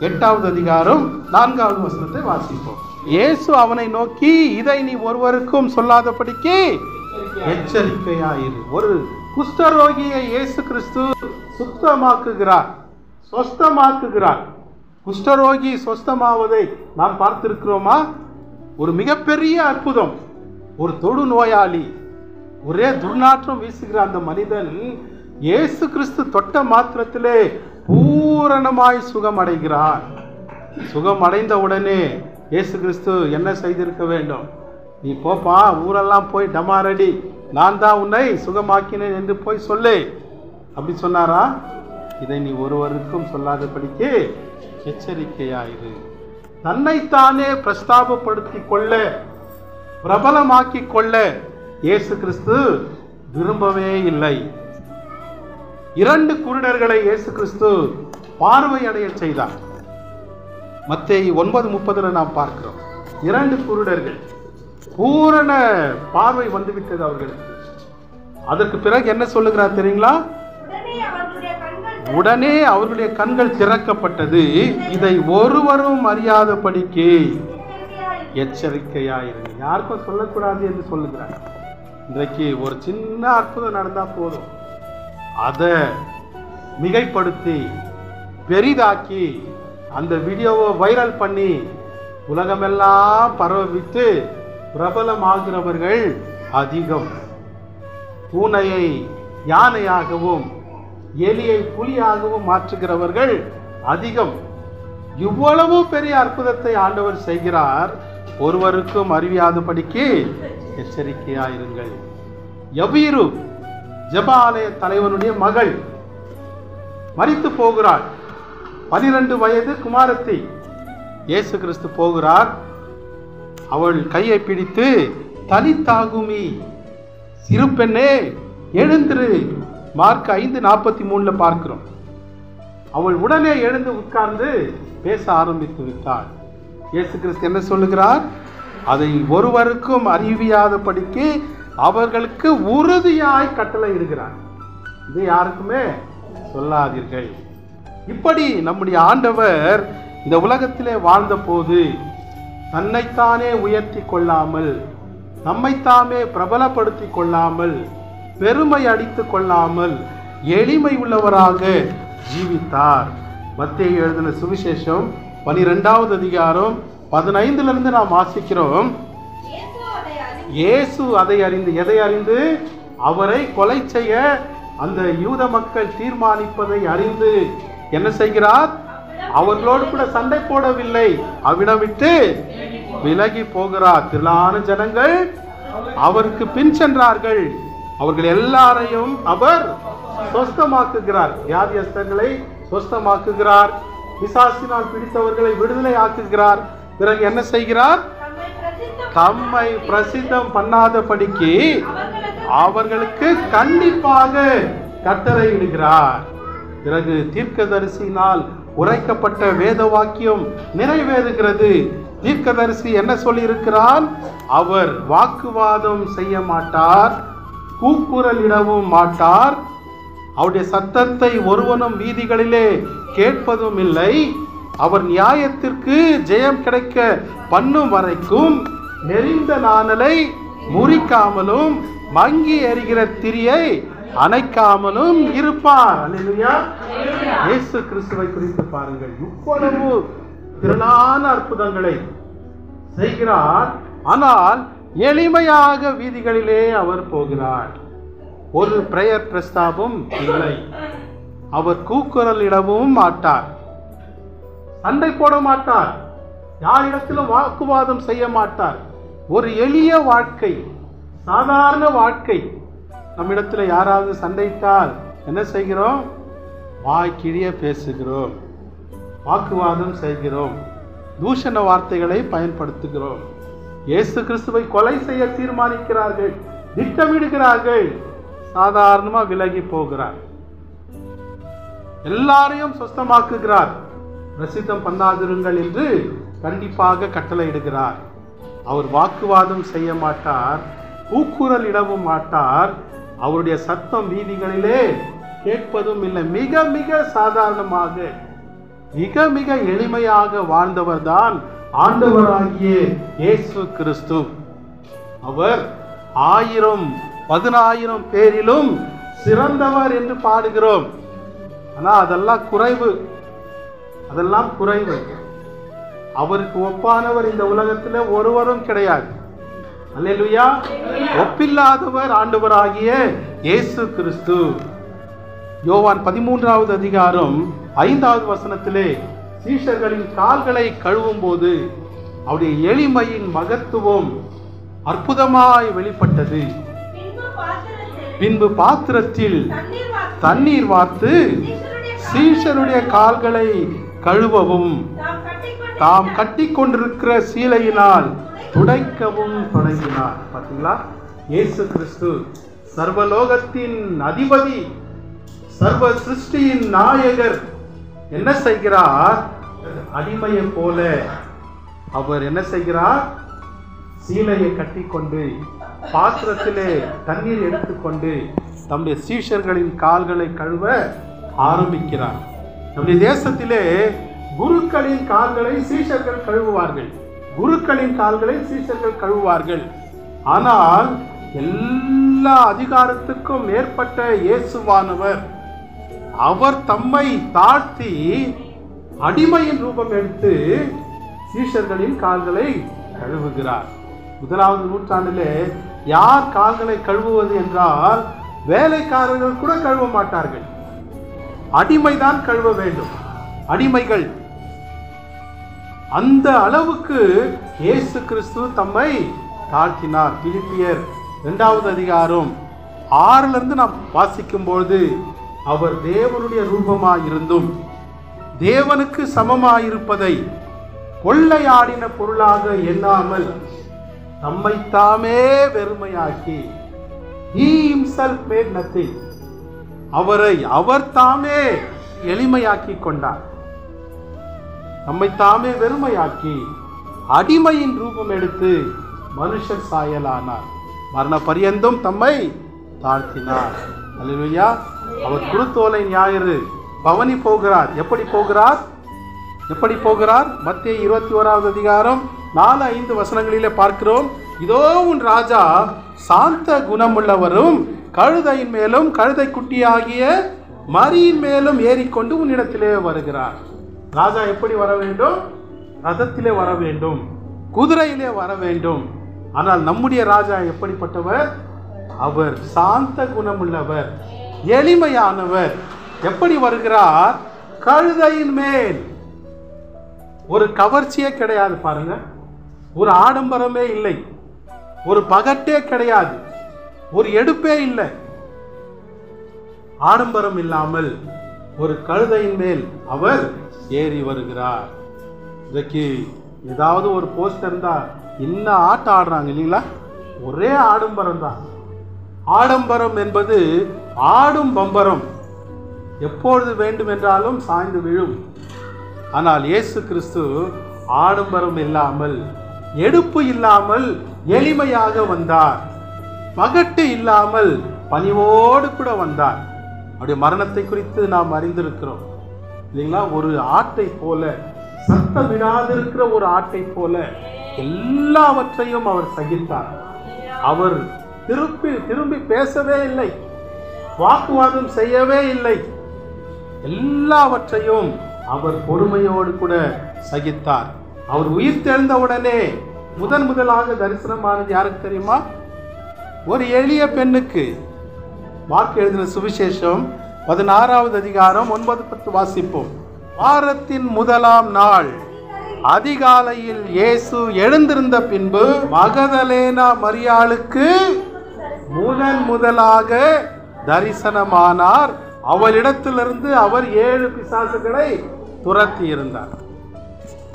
8வது அதிகாரம் 4வது வசனத்தை வாசிப்போம். இயேசு அவனை நோக்கி, இதை நீ ஒருவருக்கும் சொல்லாதபடிக்கு எச்சரிக்கையாயிரு. ஒரு குஷ்டரோகியை இயேசு கிறிஸ்து சுத்தமாக்குகிறார், சொஸ்தமாக்குகிறார். குஷ்டரோகி சொஸ்தமாவதை நாம் பார்த்திருக்கிறோமா? ஒரு மிகப்பெரிய அற்புதம். ஒரு தொடு நோயாளி, ஒரே துர்நாற்றம் வீசுகிற அந்த மனிதன் இயேசு கிறிஸ்து தொட்ட மாத்திரத்திலே பூரணமாய் சுகம் அடைகிறார். சுகம் அடைந்த உடனே இயேசு கிறிஸ்து என்ன செய்திருக்க வேண்டும்? நீ போப்பா, ஊரெல்லாம் போய் டமாரடி நான் தான் உன்னை சுகமாக்கினேன் என்று போய் சொல்லு. அப்படி சொன்னாரா? இதை நீ ஒருவருக்கும் சொல்லாதபடிக்கு எச்சரிக்கையாயிரு. தன்னைத்தானே பிரஸ்தாபப்படுத்தி கொள்ள, பிரபலமாக்கி கொள்ள இயேசு கிறிஸ்து விரும்பவே இல்லை. 2 குருடர்களை இயேசு கிறிஸ்து பார்வையடைய செய்தார். மத்தேயு 9:30 நாம் பார்க்கிறோம். 2 குருடர்கள், பூரண பார்வை வந்துவிட்டது அவர்களுக்கு. அதற்கு பிறகு என்ன சொல்லுகிறார் தெரியுங்களா? உடனே அவர்களுடைய கண்கள் திறக்கப்பட்டது. இதை ஒருவரும் அறியாதபடிக்கு எச்சரிக்கையாயிருங்க. யாருக்கும் சொல்லக்கூடாது என்று சொல்லுகிறார். இன்றைக்கு ஒரு சின்ன அற்புதம் நடந்தா போதும், அதை மிகைப்படுத்தி பெரிதாக்கி அந்த வீடியோவை வைரல் பண்ணி உலகமெல்லாம் பரவிட்டு பிரபலமாகிறவர்கள் அதிகம். பூனையை யானையாகவும் எலியை புலியாகவும் மாற்றுகிறவர்கள் அதிகம். இவ்வளவு பெரிய அற்புதத்தை ஆண்டவர் செய்கிறார், ஒருவருக்கும் அறியாதபடிக்கு எச்சரிக்கையாயிருங்கள். யபீரு ஜெப ஆலய தலைவனுடைய மகள் மரித்து போகிறாள். 12 வயது குமாரத்தி. இயேசு கிறிஸ்து போகிறார். அவள் கையை பிடித்து, தலித்தாகுமி, சிறு பெண்ணே எழுந்திரு. மார்க் 5:43 பார்க்கிறோம். அவள் உடனே எழுந்து உட்கார்ந்து பேச ஆரம்பித்து விட்டாள். இயேசு கிறிஸ்து என்ன சொல்லுகிறார்? அதை ஒருவருக்கும் அறிவியாதபடிக்கு அவர்களுக்கு உறுதியாய் கட்டளை இடுகிறார். இது யாருக்குமே சொல்லாதீர்கள். இப்படி நம்முடைய ஆண்டவர் இந்த உலகத்திலே வாழ்ந்த போது தன்னைத்தானே உயர்த்தி கொள்ளாமல், நம்மைத்தாமே பிரபலப்படுத்தி கொள்ளாமல், பெருமை அடித்து கொள்ளாமல் எளிமை உள்ளவராக ஜீவித்தார். மத்தேயு எழுதின சுவிசேஷம் 12வது அதிகாரம் 15 நாம் வாசிக்கிறோம். இயேசு அதை அறிந்து, எதை அறிந்து? அவரை கொலை செய்ய அந்த யூத மக்கள் தீர்மானிப்பதை அறிந்து என்ன செய்கிறார்? அவர்களோடு கூட சண்டை போடவில்லை, அவிடம் விட்டு விலகி போகிறார். திரளான ஜனங்கள் அவருக்கு பின் சென்றார்கள். அவர்கள் எல்லாரையும் அவர் சொஸ்தமாக்குகிறார். வியாதியஸ்தர்களை சொஸ்தமாக்குகிறார். பிசாசினால் பிடித்தவர்களை விடுதலை ஆக்குகிறார். பிறகு என்ன செய்கிறார்? தம்மை பிரசித்தம் பண்ணாதபடிக்கு அவர்களுக்கு கண்டிப்பாக கட்டளை இடுகிறார். பிறகு தீர்க்கதரிசியினால் உரைக்கப்பட்ட வேத வாக்கியம் நிறைவேறுகிறது. தீர்க்கதரிசி என்ன சொல்லி இருக்கிறார்? அவர் வாக்குவாதம் செய்ய மாட்டார், கூக்குரலிடவும் மாட்டார், அவருடைய சத்தத்தை ஒருவனும் வீதிகளிலே கேட்பதும் இல்லை, அவர் நியாயத்திற்கு ஜெயம் கிடைக்க பண்ணும் வரைக்கும் நெறிந்த நாணலை முறிக்காமலும் மங்கி எறிகிற திரியை அணைக்காமலும் இருப்பார். அல்லேலூயா. இயேசு கிறிஸ்துவை குறித்து பாருங்கள். இவ்வளவு திரளான அற்புதங்களை செய்கிறார். ஆனால் எளிமையாக வீதிகளிலே அவர் போகிறார். ஒரு பிரேயர் பிரஸ்தாபம் இல்லை. அவர் கூக்குரலிடவும் மாட்டார், சண்டை போட மாட்டார், யாரிடத்திலும் வாக்குவாதம் செய்ய மாட்டார். ஒரு எளிய வாழ்க்கை, சாதாரண வாழ்க்கை. நம்மிடத்தில் யாராவது சண்டையிட்டால் என்ன செய்கிறோம்? வாய் கிழிய பேசுகிறோம், வாக்குவாதம் செய்கிறோம், தூஷண வார்த்தைகளை பயன்படுத்துகிறோம். இயேசு கிறிஸ்துவை கொலை செய்ய தீர்மானிக்கிறார்கள், திட்டமிடுகிறார்கள். சாதாரணமாக விலகி போகிறார். எல்லாரையும் சொஸ்தமாக்குகிறார். பிரசித்தம் பண்ணாதிருங்கள் என்று கண்டிப்பாக கட்டளையிடுகிறார். அவர் வாக்குவாதம் செய்ய மாட்டார், கூக்குரல் இடவும் மாட்டார், அவருடைய சத்தம் வீதிகளிலே கேட்பதும் இல்லை. மிக மிக சாதாரணமாக, மிக மிக எளிமையாக வாழ்ந்தவர் தான் ஆண்டவராகிய இயேசு கிறிஸ்து. அவர் 1000 10,000 பேரிலும் சிறந்தவர் என்று பாடுகிறோம். ஆனால் அதெல்லாம் குறைவு, அதெல்லாம் குறைவு. அவருக்கு ஒப்பானவர் இந்த உலகத்தில் ஒருவரும் கிடையாது. அல்லேலூயா. ஒப்பில்லாதவர் ஆண்டவராகிய இயேசு கிறிஸ்து. யோவான் 13வது அதிகாரம் 5வது வசனத்திலே சீஷர்களின் கால்களை கழுவும் போது அவருடைய எளிமையின் மகத்துவம் அற்புதமாய் வெளிப்பட்டது. பின்பு பாத்திரத்தில் தண்ணீர் வார்த்து சீஷருடைய கால்களை கழுவவும் தாம் கட்டி கொண்டிருக்கிற சீலையினால் துடைக்கவும் தொடங்கினார். பார்த்தீங்களா, இயேசு கிறிஸ்து சர்வலோகத்தின் அதிபதி, சர்வ சிருஷ்டியின் நாயகர் என்ன செய்கிறார்? அடிமையை போல அவர் என்ன செய்கிறார்? சீலையை கட்டிக்கொண்டு பாத்திரத்திலே தண்ணீர் எடுத்துக்கொண்டு தம்முடைய சீஷர்களின் கால்களை கழுவ ஆரம்பிக்கிறார். நம்முடைய தேசத்திலே குருக்களின் கால்களை சீஷர்கள் கழுவுவார்கள், குருக்களின் கால்களை சீஷர்கள் கழுவுவார்கள். ஆனால் எல்லா அதிகாரத்துக்கும் மேற்பட்ட இயேசுவானவர் அவர் தம்மை தாழ்த்தி அடிமையின் ரூபம் எடுத்து சீஷர்களின் கால்களை கழுவுகிறார். 1வது நூற்றாண்டிலே யார் கால்களை கழுவுவது என்றால் வேலைக்காரர்கள் கூட கழுவ மாட்டார்கள், அடிமைதான் கழுவ வேண்டும். அடிமைகள் அந்த அளவுக்கு இயேசு கிறிஸ்து தம்மை தாழ்த்தினார். பிலிப்பியர் 2வது அதிகாரம் 6 நாம் வாசிக்கும்போது, அவர் தேவனுடைய ரூபமாயிருந்தும் தேவனுக்கு சமமாயிருப்பதை கொள்ளையாடின பொருளாக எண்ணாமல் தம்மை தாமே வெறுமையாக்கி, he himself made nothing, அவரை அவர் தாமே எளிமையாக்கி கொண்டார். நம்மை தாமே வெறுமையாக்கி அடிமையின் ரூபம் எடுத்து மனுஷர் சாயலானார், மரண பரியந்தம் தம்மை தாழ்த்தினார். அல்லேலூயா. அவர் குருத்தோலை ஞாயிறு பவனி போகிறார். எப்படி போகிறார்? எப்படி போகிறார்? மத்தேயு 21வது அதிகாரம் 4-5 வசனங்களிலே பார்க்கிறோம். இதோ உன் ராஜா சாந்த குணமுள்ளவரும் கழுதையின் மேலும் கழுதை குட்டியாகிய மரியின் மேலும் ஏறிக்கொண்டு உன்னிடத்திலே வருகிறார். ராஜா எப்படி வர வேண்டும்? ரதத்திலே வர வேண்டும், குதிரையிலே வர வேண்டும். ஆனால் நம்முடைய ராஜா எப்படிப்பட்டவர்? அவர் சாந்த குணமுள்ளவர், எளிமையானவர். எப்படி வருகிறார்? கழுதையின் மேல். ஒரு கவர்ச்சியே கிடையாது பாருங்க, ஒரு ஆடம்பரமே இல்லை, ஒரு பகட்டே கிடையாது, ஒரு எடுப்பே இல்லை. ஆடம்பரம் இல்லாமல் ஒரு கழுதையின் மேல் அவர் ஏறி வருகிறார். இதற்கு ஏதாவது ஒரு போஸ்டர் இருந்தா இன்னும் ஆட்டம் ஆடுறாங்க இல்லைங்களா? ஒரே ஆடம்பரம் தான். ஆடம்பரம் என்பது ஆடும் பம்பரம், எப்பொழுது வேண்டும் என்றாலும் சாய்ந்து விழும். ஆனால் இயேசு கிறிஸ்து ஆடம்பரம் இல்லாமல், எடுப்பு இல்லாமல் எளிமையாக வந்தார். பகட்டு இல்லாமல் பணிவோடு கூட வந்தார். அவருடைய மரணத்தை குறித்து நாம் அறிந்திருக்கிறோம் இல்லைங்களா? ஒரு ஆட்டை போல, சத்தம் விடாதிருக்கிற ஒரு ஆட்டை போல எல்லாவற்றையும் அவர் சகித்தார். அவர் திரும்பி பேசவே இல்லை, வாக்குவாதம் செய்யவே இல்லை. எல்லாவற்றையும் அவர் பொறுமையோடு கூட சகித்தார். அவர் உயிர் தெழுந்தவுடனே முதலாக தரிசனமானது யாருக்கு தெரியுமா? ஒரு எளிய பெண்ணுக்கு. மார்க் எழுதின சுவிசேஷம் 16வது அதிகாரம் 9-10 வாசிப்போம். வாரத்தின் முதலாம் நாள் அதிகாலையில் இயேசு எழுந்திருந்த பின்பு மகதலேனா மரியாளுக்கு முதலாக தரிசனமானார். அவளிடத்திலிருந்து அவர் 7 பிசாசுகளை துரத்தி இருந்தார்.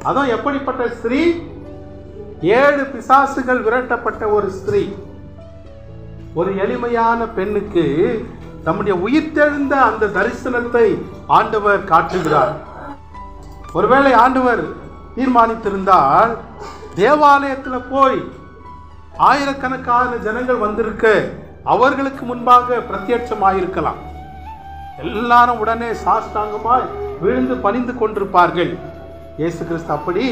அதுவும் எப்படிப்பட்ட ஸ்திரீ? 7 பிசாசுகள் விரட்டப்பட்ட ஒரு ஸ்திரீ. ஒரு எளிமையான பெண்ணுக்கு தம்முடைய உயிர்த்தெழுந்த அந்த தரிசனத்தை ஆண்டவர் காட்டுகிறார். ஒருவேளை ஆண்டவர் தீர்மானித்திருந்தால் தேவாலயத்தில் போய் ஆயிரக்கணக்கான ஜனங்கள் வந்திருக்க அவர்களுக்கு முன்பாக பிரத்யட்சமாயிருக்கலாம். எல்லாரும் உடனே சாஷ்டாங்கமாய் விழுந்து பணிந்து கொண்டிருப்பார்கள். இயேசு கிறிஸ்து அப்படி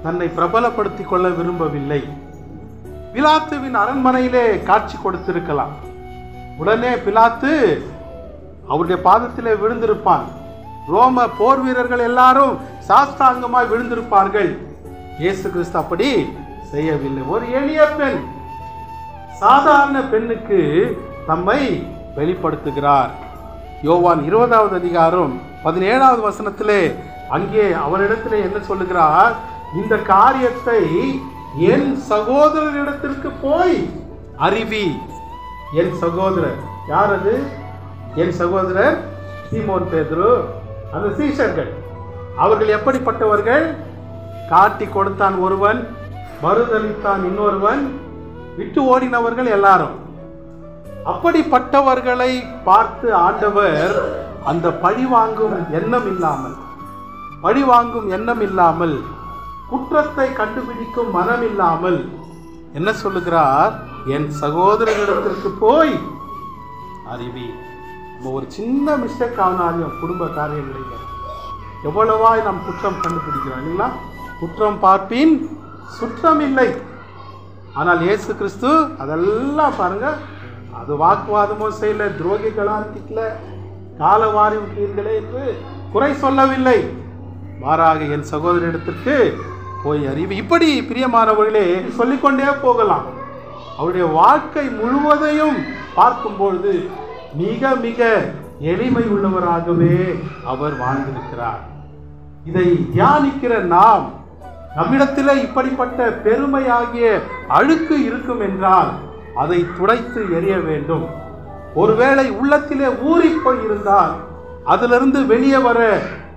தன்னை பிரபலப்படுத்தி கொள்ள விரும்பவில்லை. பிலாத்துவின் அரண்மனையிலே காட்சி கொடுத்திருக்கலாம். உடனே பிலாத்து அவருடைய பாதத்திலே விழுந்திருப்பான். ரோம போர் வீரர்கள் எல்லாரும் சாஷ்டாங்கமாய் விழுந்திருப்பார்கள். இயேசு கிறிஸ்து அப்படி செய்யவில்லை. ஒரு எளிய பெண், சாதாரண பெண்ணுக்கு தம்மை வெளிப்படுத்துகிறார். யோவான் 20வது அதிகாரம் 17வது வசனத்திலே அங்கே அவரிடத்திலே என்ன சொல்லுகிறார்? இந்த காரியத்தை என் சகோதரரிடத்திற்கு போய் அறிவி. என் சகோதரர். யார் அது? என் சகோதரர் சீமோன் பேதுரு, அந்த சீஷர்கள். அவர்கள் எப்படிப்பட்டவர்கள்? காட்டி கொடுத்தான் ஒருவன், மறுதளித்தான் இன்னொருவன், விட்டு ஓடினவர்கள் எல்லாரும். அப்படிப்பட்டவர்களை பார்த்து ஆண்டவர் அந்த பழிவாங்கும் எண்ணம் இல்லாமல் குற்றத்தை கண்டுபிடிக்கும் மனம் இல்லாமல் என்ன சொல்லுகிறார்? என் சகோதரர்களிடத்திற்கு போய் அறிவி. ஒரு சின்ன மிஸ்டேக் ஆனாலும் குடும்ப காரியங்களில் எவ்வளவாய் நாம் குற்றம் கண்டுபிடிக்கிறோம் இல்லைங்களா? குற்றம் பார்ப்பின் சுற்றம் இல்லை. ஆனால் இயேசு கிறிஸ்து அதெல்லாம் பாருங்க, அது வாக்குவாதமும் செய்யல, துரோகிகளால் திட்டல, காலவாரி விட்டீர்களே என்று குறை சொல்லவில்லை. மாறாக என் சகோதரிடத்திற்கு போய் அறிவு. இப்படி பிரியமானவர்களே சொல்லிக்கொண்டே போகலாம். அவருடைய வாழ்க்கை முழுவதையும் பார்க்கும்பொழுது மிக மிக எளிமை உள்ளவராகவே அவர் வாழ்ந்திருக்கிறார். இதை தியானிக்கிற நாம், நம்மிடத்திலே இப்படிப்பட்ட பெருமையாகிய அழுக்கு இருக்கும் என்றால் அதை துடைத்து எறிய வேண்டும். ஒருவேளை உள்ளத்திலே ஊறி போய் இருந்தால் அதிலிருந்து வெளியே வர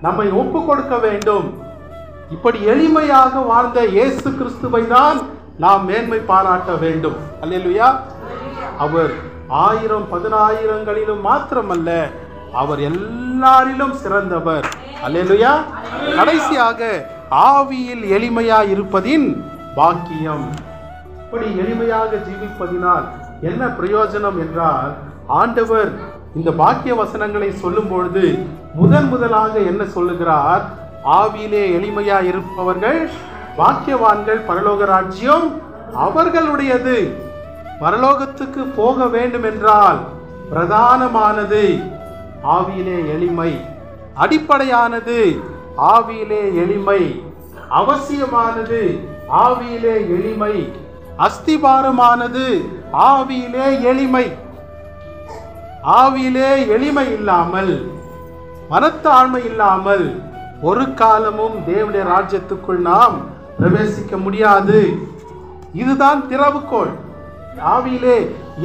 நம்மை ஒப்பு கொடுக்க வேண்டும். இப்படி எளிமையாக வாழ்ந்த இயேசு கிறிஸ்துவை தான் நாம் மேன்மை பாராட்ட வேண்டும். அல்லேலூயா. அவர் 1000 10,000களிலும் மாத்திரமல்ல, அவர் எல்லாரிலும் சிறந்தவர். அல்லேலூயா. கடைசியாக ஆவியில் எளிமையாய் இருப்பதின் பாக்கியம். இப்படி எளிமையாக ஜீவிப்பதினால் என்ன பிரயோஜனம் என்றால், ஆண்டவர் இந்த பாக்கிய வசனங்களை சொல்லும் பொழுது முதலாக என்ன சொல்லுகிறார்? ஆவியிலே எளிமையாய் இருப்பவர்கள் பாக்கியவான்கள், பரலோக ராஜ்யம் அவர்களுடையது. பரலோகத்துக்கு போக வேண்டும் என்றால் பிரதானமானது ஆவியிலே எளிமை, அடிப்படையானது ஆவியிலே எளிமை, அவசியமானது ஆவியிலே எளிமை, அஸ்திபாரமானது ஆவியிலே எளிமை. ஆவியிலே எளிமை இல்லாமல், மனத்தாழ்மை இல்லாமல் ஒரு காலமும் தேவனுடைய ராஜ்யத்துக்குள் நாம் பிரவேசிக்க முடியாது. இதுதான் திறவுகோல். ஆவியிலே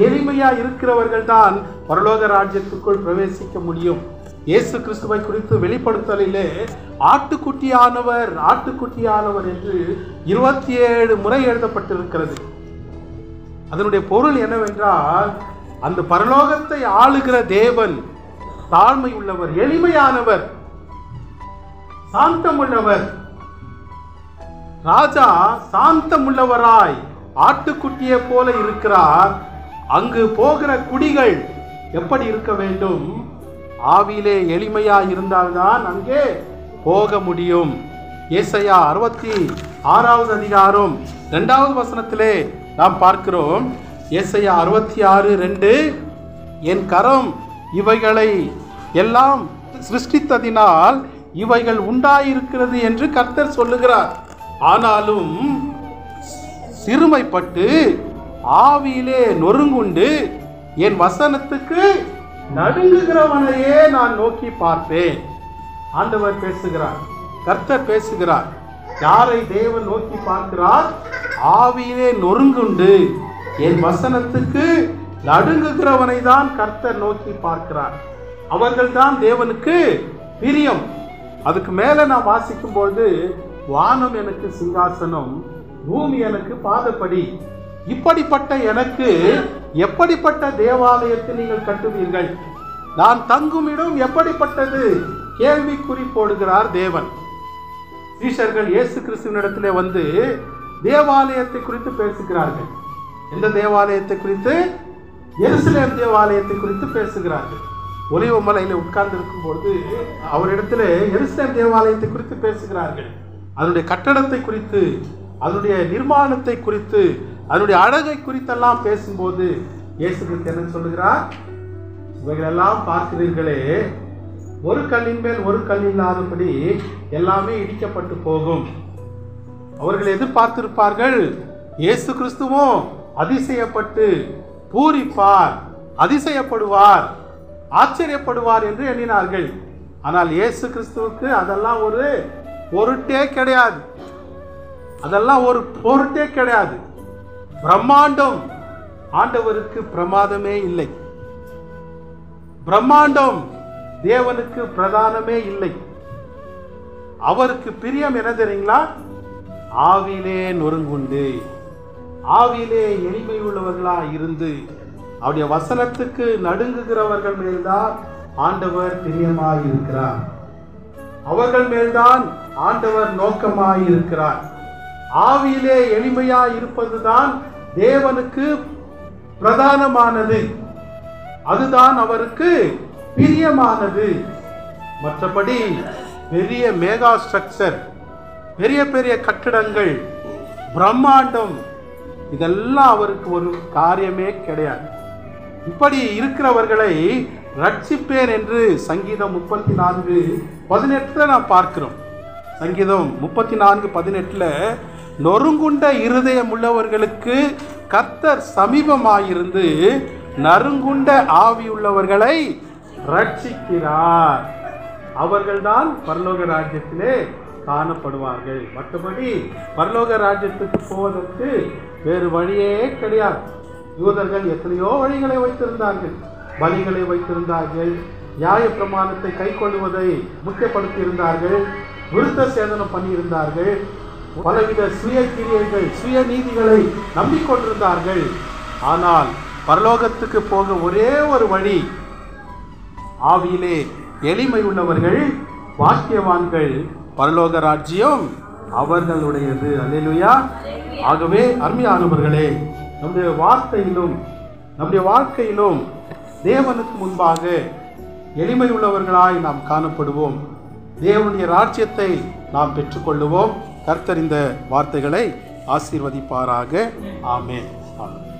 எளிமையா இருக்கிறவர்கள் தான் பரலோக ராஜ்யத்துக்குள் பிரவேசிக்க முடியும். இயேசு கிறிஸ்துவை குறித்து வெளிப்படுத்தலிலே ஆட்டுக்குட்டியானவர் என்று 27 முறை எழுதப்பட்டிருக்கிறது. அதனுடைய பொருள் என்னவென்றால், அந்த பரலோகத்தை ஆளுகிற தேவன் தாழ்மை உள்ளவர், எளிமையானவர், சாந்தமுள்ளவர். ராஜா சாந்தமுள்ளவராய் ஆட்டுக்குட்டியை போல இருக்கிறார். அங்கு போகிற குடிகள் எப்படி இருக்க வேண்டும்? ஆவியிலே எளிமையா இருந்தால்தான் அங்கே போக முடியும். ஏசாயா 66வது அதிகாரம் 2வது வசனத்திலே நாம் பார்க்கிறோம். ஏசாயா 66:2, என் கரம் இவைகளை எல்லாம் சிருஷ்டித்ததினால் இவைகள் உண்டாயிருக்கிறது என்று கர்த்தர் சொல்லுகிறார். ஆனாலும் சிறுமைப்பட்டு ஆவியிலே நொறுங்குண்டு என் வசனத்துக்கு நடுங்குகிறவனையே நான் நோக்கி பார்ப்பேன். ஆண்டவர் பேசுகிறார், கர்த்தர் பேசுகிறார். யாரை தேவன் நோக்கி பார்க்கிறார்? ஆவியிலே நொறுங்குண்டு என் வசனத்துக்கு நடுங்குகிறவனை தான் கர்த்தர் நோக்கி பார்க்கிறார். அவர்கள் தான் தேவனுக்கு பிரியம். அதுக்கு மேல நான் வாசிக்கும் பொழுது, வானம் எனக்கு சிங்காசனம், பூமி எனக்கு பாதப்படி. இப்படிப்பட்ட எனக்கு எப்படிப்பட்ட தேவாலயத்தை நீங்கள் கட்டுவீர்கள்? நான் தங்கும் இடம் எப்படிப்பட்டது? கேள்விக்குறி போடுகிறார் தேவன். சீஷர்கள் இயேசு கிறிஸ்துவினிடத்திலே வந்து தேவாலயத்தை குறித்து பேசுகிறார்கள். எந்த தேவாலயத்தை குறித்து? எருசலேம் தேவாலயத்தை குறித்து பேசுகிறார்கள். ஒலிவ மலையில் உட்கார்ந்து இருக்கும் பொழுது அவரிடத்துல எருசலேம் தேவாலயத்தை குறித்து பேசுகிறார்கள். அதனுடைய கட்டடத்தை குறித்து, அதனுடைய நிர்மாணத்தை குறித்து, அதனுடைய அழகை குறித்தெல்லாம் பேசும்போது இயேசு கிறிஸ்து என்ன சொல்லுகிறார்? இவைகளெல்லாம் பார்க்கிறீர்களே, ஒரு கல்லின் மேல் ஒரு கல் இல்லாதபடி எல்லாமே இடிக்கப்பட்டு போகும். அவர்கள் எதிர்பார்த்திருப்பார்கள், இயேசு கிறிஸ்துவும் அதிசயப்பட்டு பூரிப்பார், அதிசயப்படுவார், ஆச்சரியப்படுவார் என்று எண்ணினார்கள். ஆனால் இயேசு கிறிஸ்துவுக்கு அதெல்லாம் ஒரு பொருட்டே கிடையாது. அதெல்லாம் ஒரு பொருட்டே கிடையாது. பிரம்மாண்டம், ஆண்டவருக்கு பிரமாதமே இல்லை. பிரம்மாண்டம் தேவனுக்கு பிரதானமே இல்லை. அவருக்கு பிரியம் என்ன தெரியுங்களா? ஆவியிலே நொறுங்குண்டு, ஆவியிலே எளிமை உள்ளவர்களா இருந்து அவருடைய வசனத்துக்கு நடுங்குகிறவர்கள் மேல்தான் ஆண்டவர் பிரியமாயிருக்கிறார். அவர்கள் மேல்தான் ஆண்டவர் நோக்கமாயிருக்கிறார். ஆவியிலே எளிமையா இருப்பதுதான் தேவனுக்கு பிரதானமானது. அதுதான் அவருக்கு பிரியமானது. மற்றபடி பெரிய மேகா ஸ்ட்ரக்சர், பெரிய பெரிய கட்டிடங்கள், பிரம்மாண்டம், இதெல்லாம் அவருக்கு ஒரு காரியமே கிடையாது. இப்படி இருக்கிறவர்களை ரட்சிப்பேன் என்று சங்கீதம் 34:18 நாம் பார்க்கிறோம். சங்கீதம் 34:18 நொறுங்குண்ட இருதயம் உள்ளவர்களுக்கு கர்த்தர் சமீபமாயிருந்து நறுங்குண்ட ஆவியுள்ளவர்களை ரட்சிக்கிறார். அவர்கள்தான் பரலோக ராஜ்யத்திலே காணப்படுவார்கள். மற்றபடி பரலோக ராஜ்யத்துக்கு போவதற்கு வேறு வழியே கிடையாது. யூதர்கள் எத்தனையோ வழிகளை வைத்திருந்தார்கள். பலிகளை வைத்திருந்தார்கள், நியாய பிரமாணத்தை கை கொள்வதை முக்கியப்படுத்தி இருந்தார்கள், விருத்த சேதனம் பண்ணியிருந்தார்கள், பலவித சுய கிரியைகள், சுய நீதிகளை நம்பிக்கொண்டிருந்தார்கள். ஆனால் பரலோகத்துக்கு போக ஒரே ஒரு வழி, ஆவியிலே எளிமை உள்ளவர்கள் வாக்கியவான்கள், பரலோக ராஜ்யம் அவர்களுடையது. அல்லேலூயா. ஆகவே அருமையானவர்களே, நம்முடைய வார்த்தையிலும் நம்முடைய வாழ்க்கையிலும் தேவனுக்கு முன்பாக எளிமை உள்ளவர்களாய் நாம் காணப்படுவோம். தேவனுடைய ராஜ்யத்தை நாம் பெற்றுக்கொள்ளுவோம். கர்த்தர் இந்த வார்த்தைகளை ஆசீர்வதிப்பாராக. ஆமென். ஆமென்.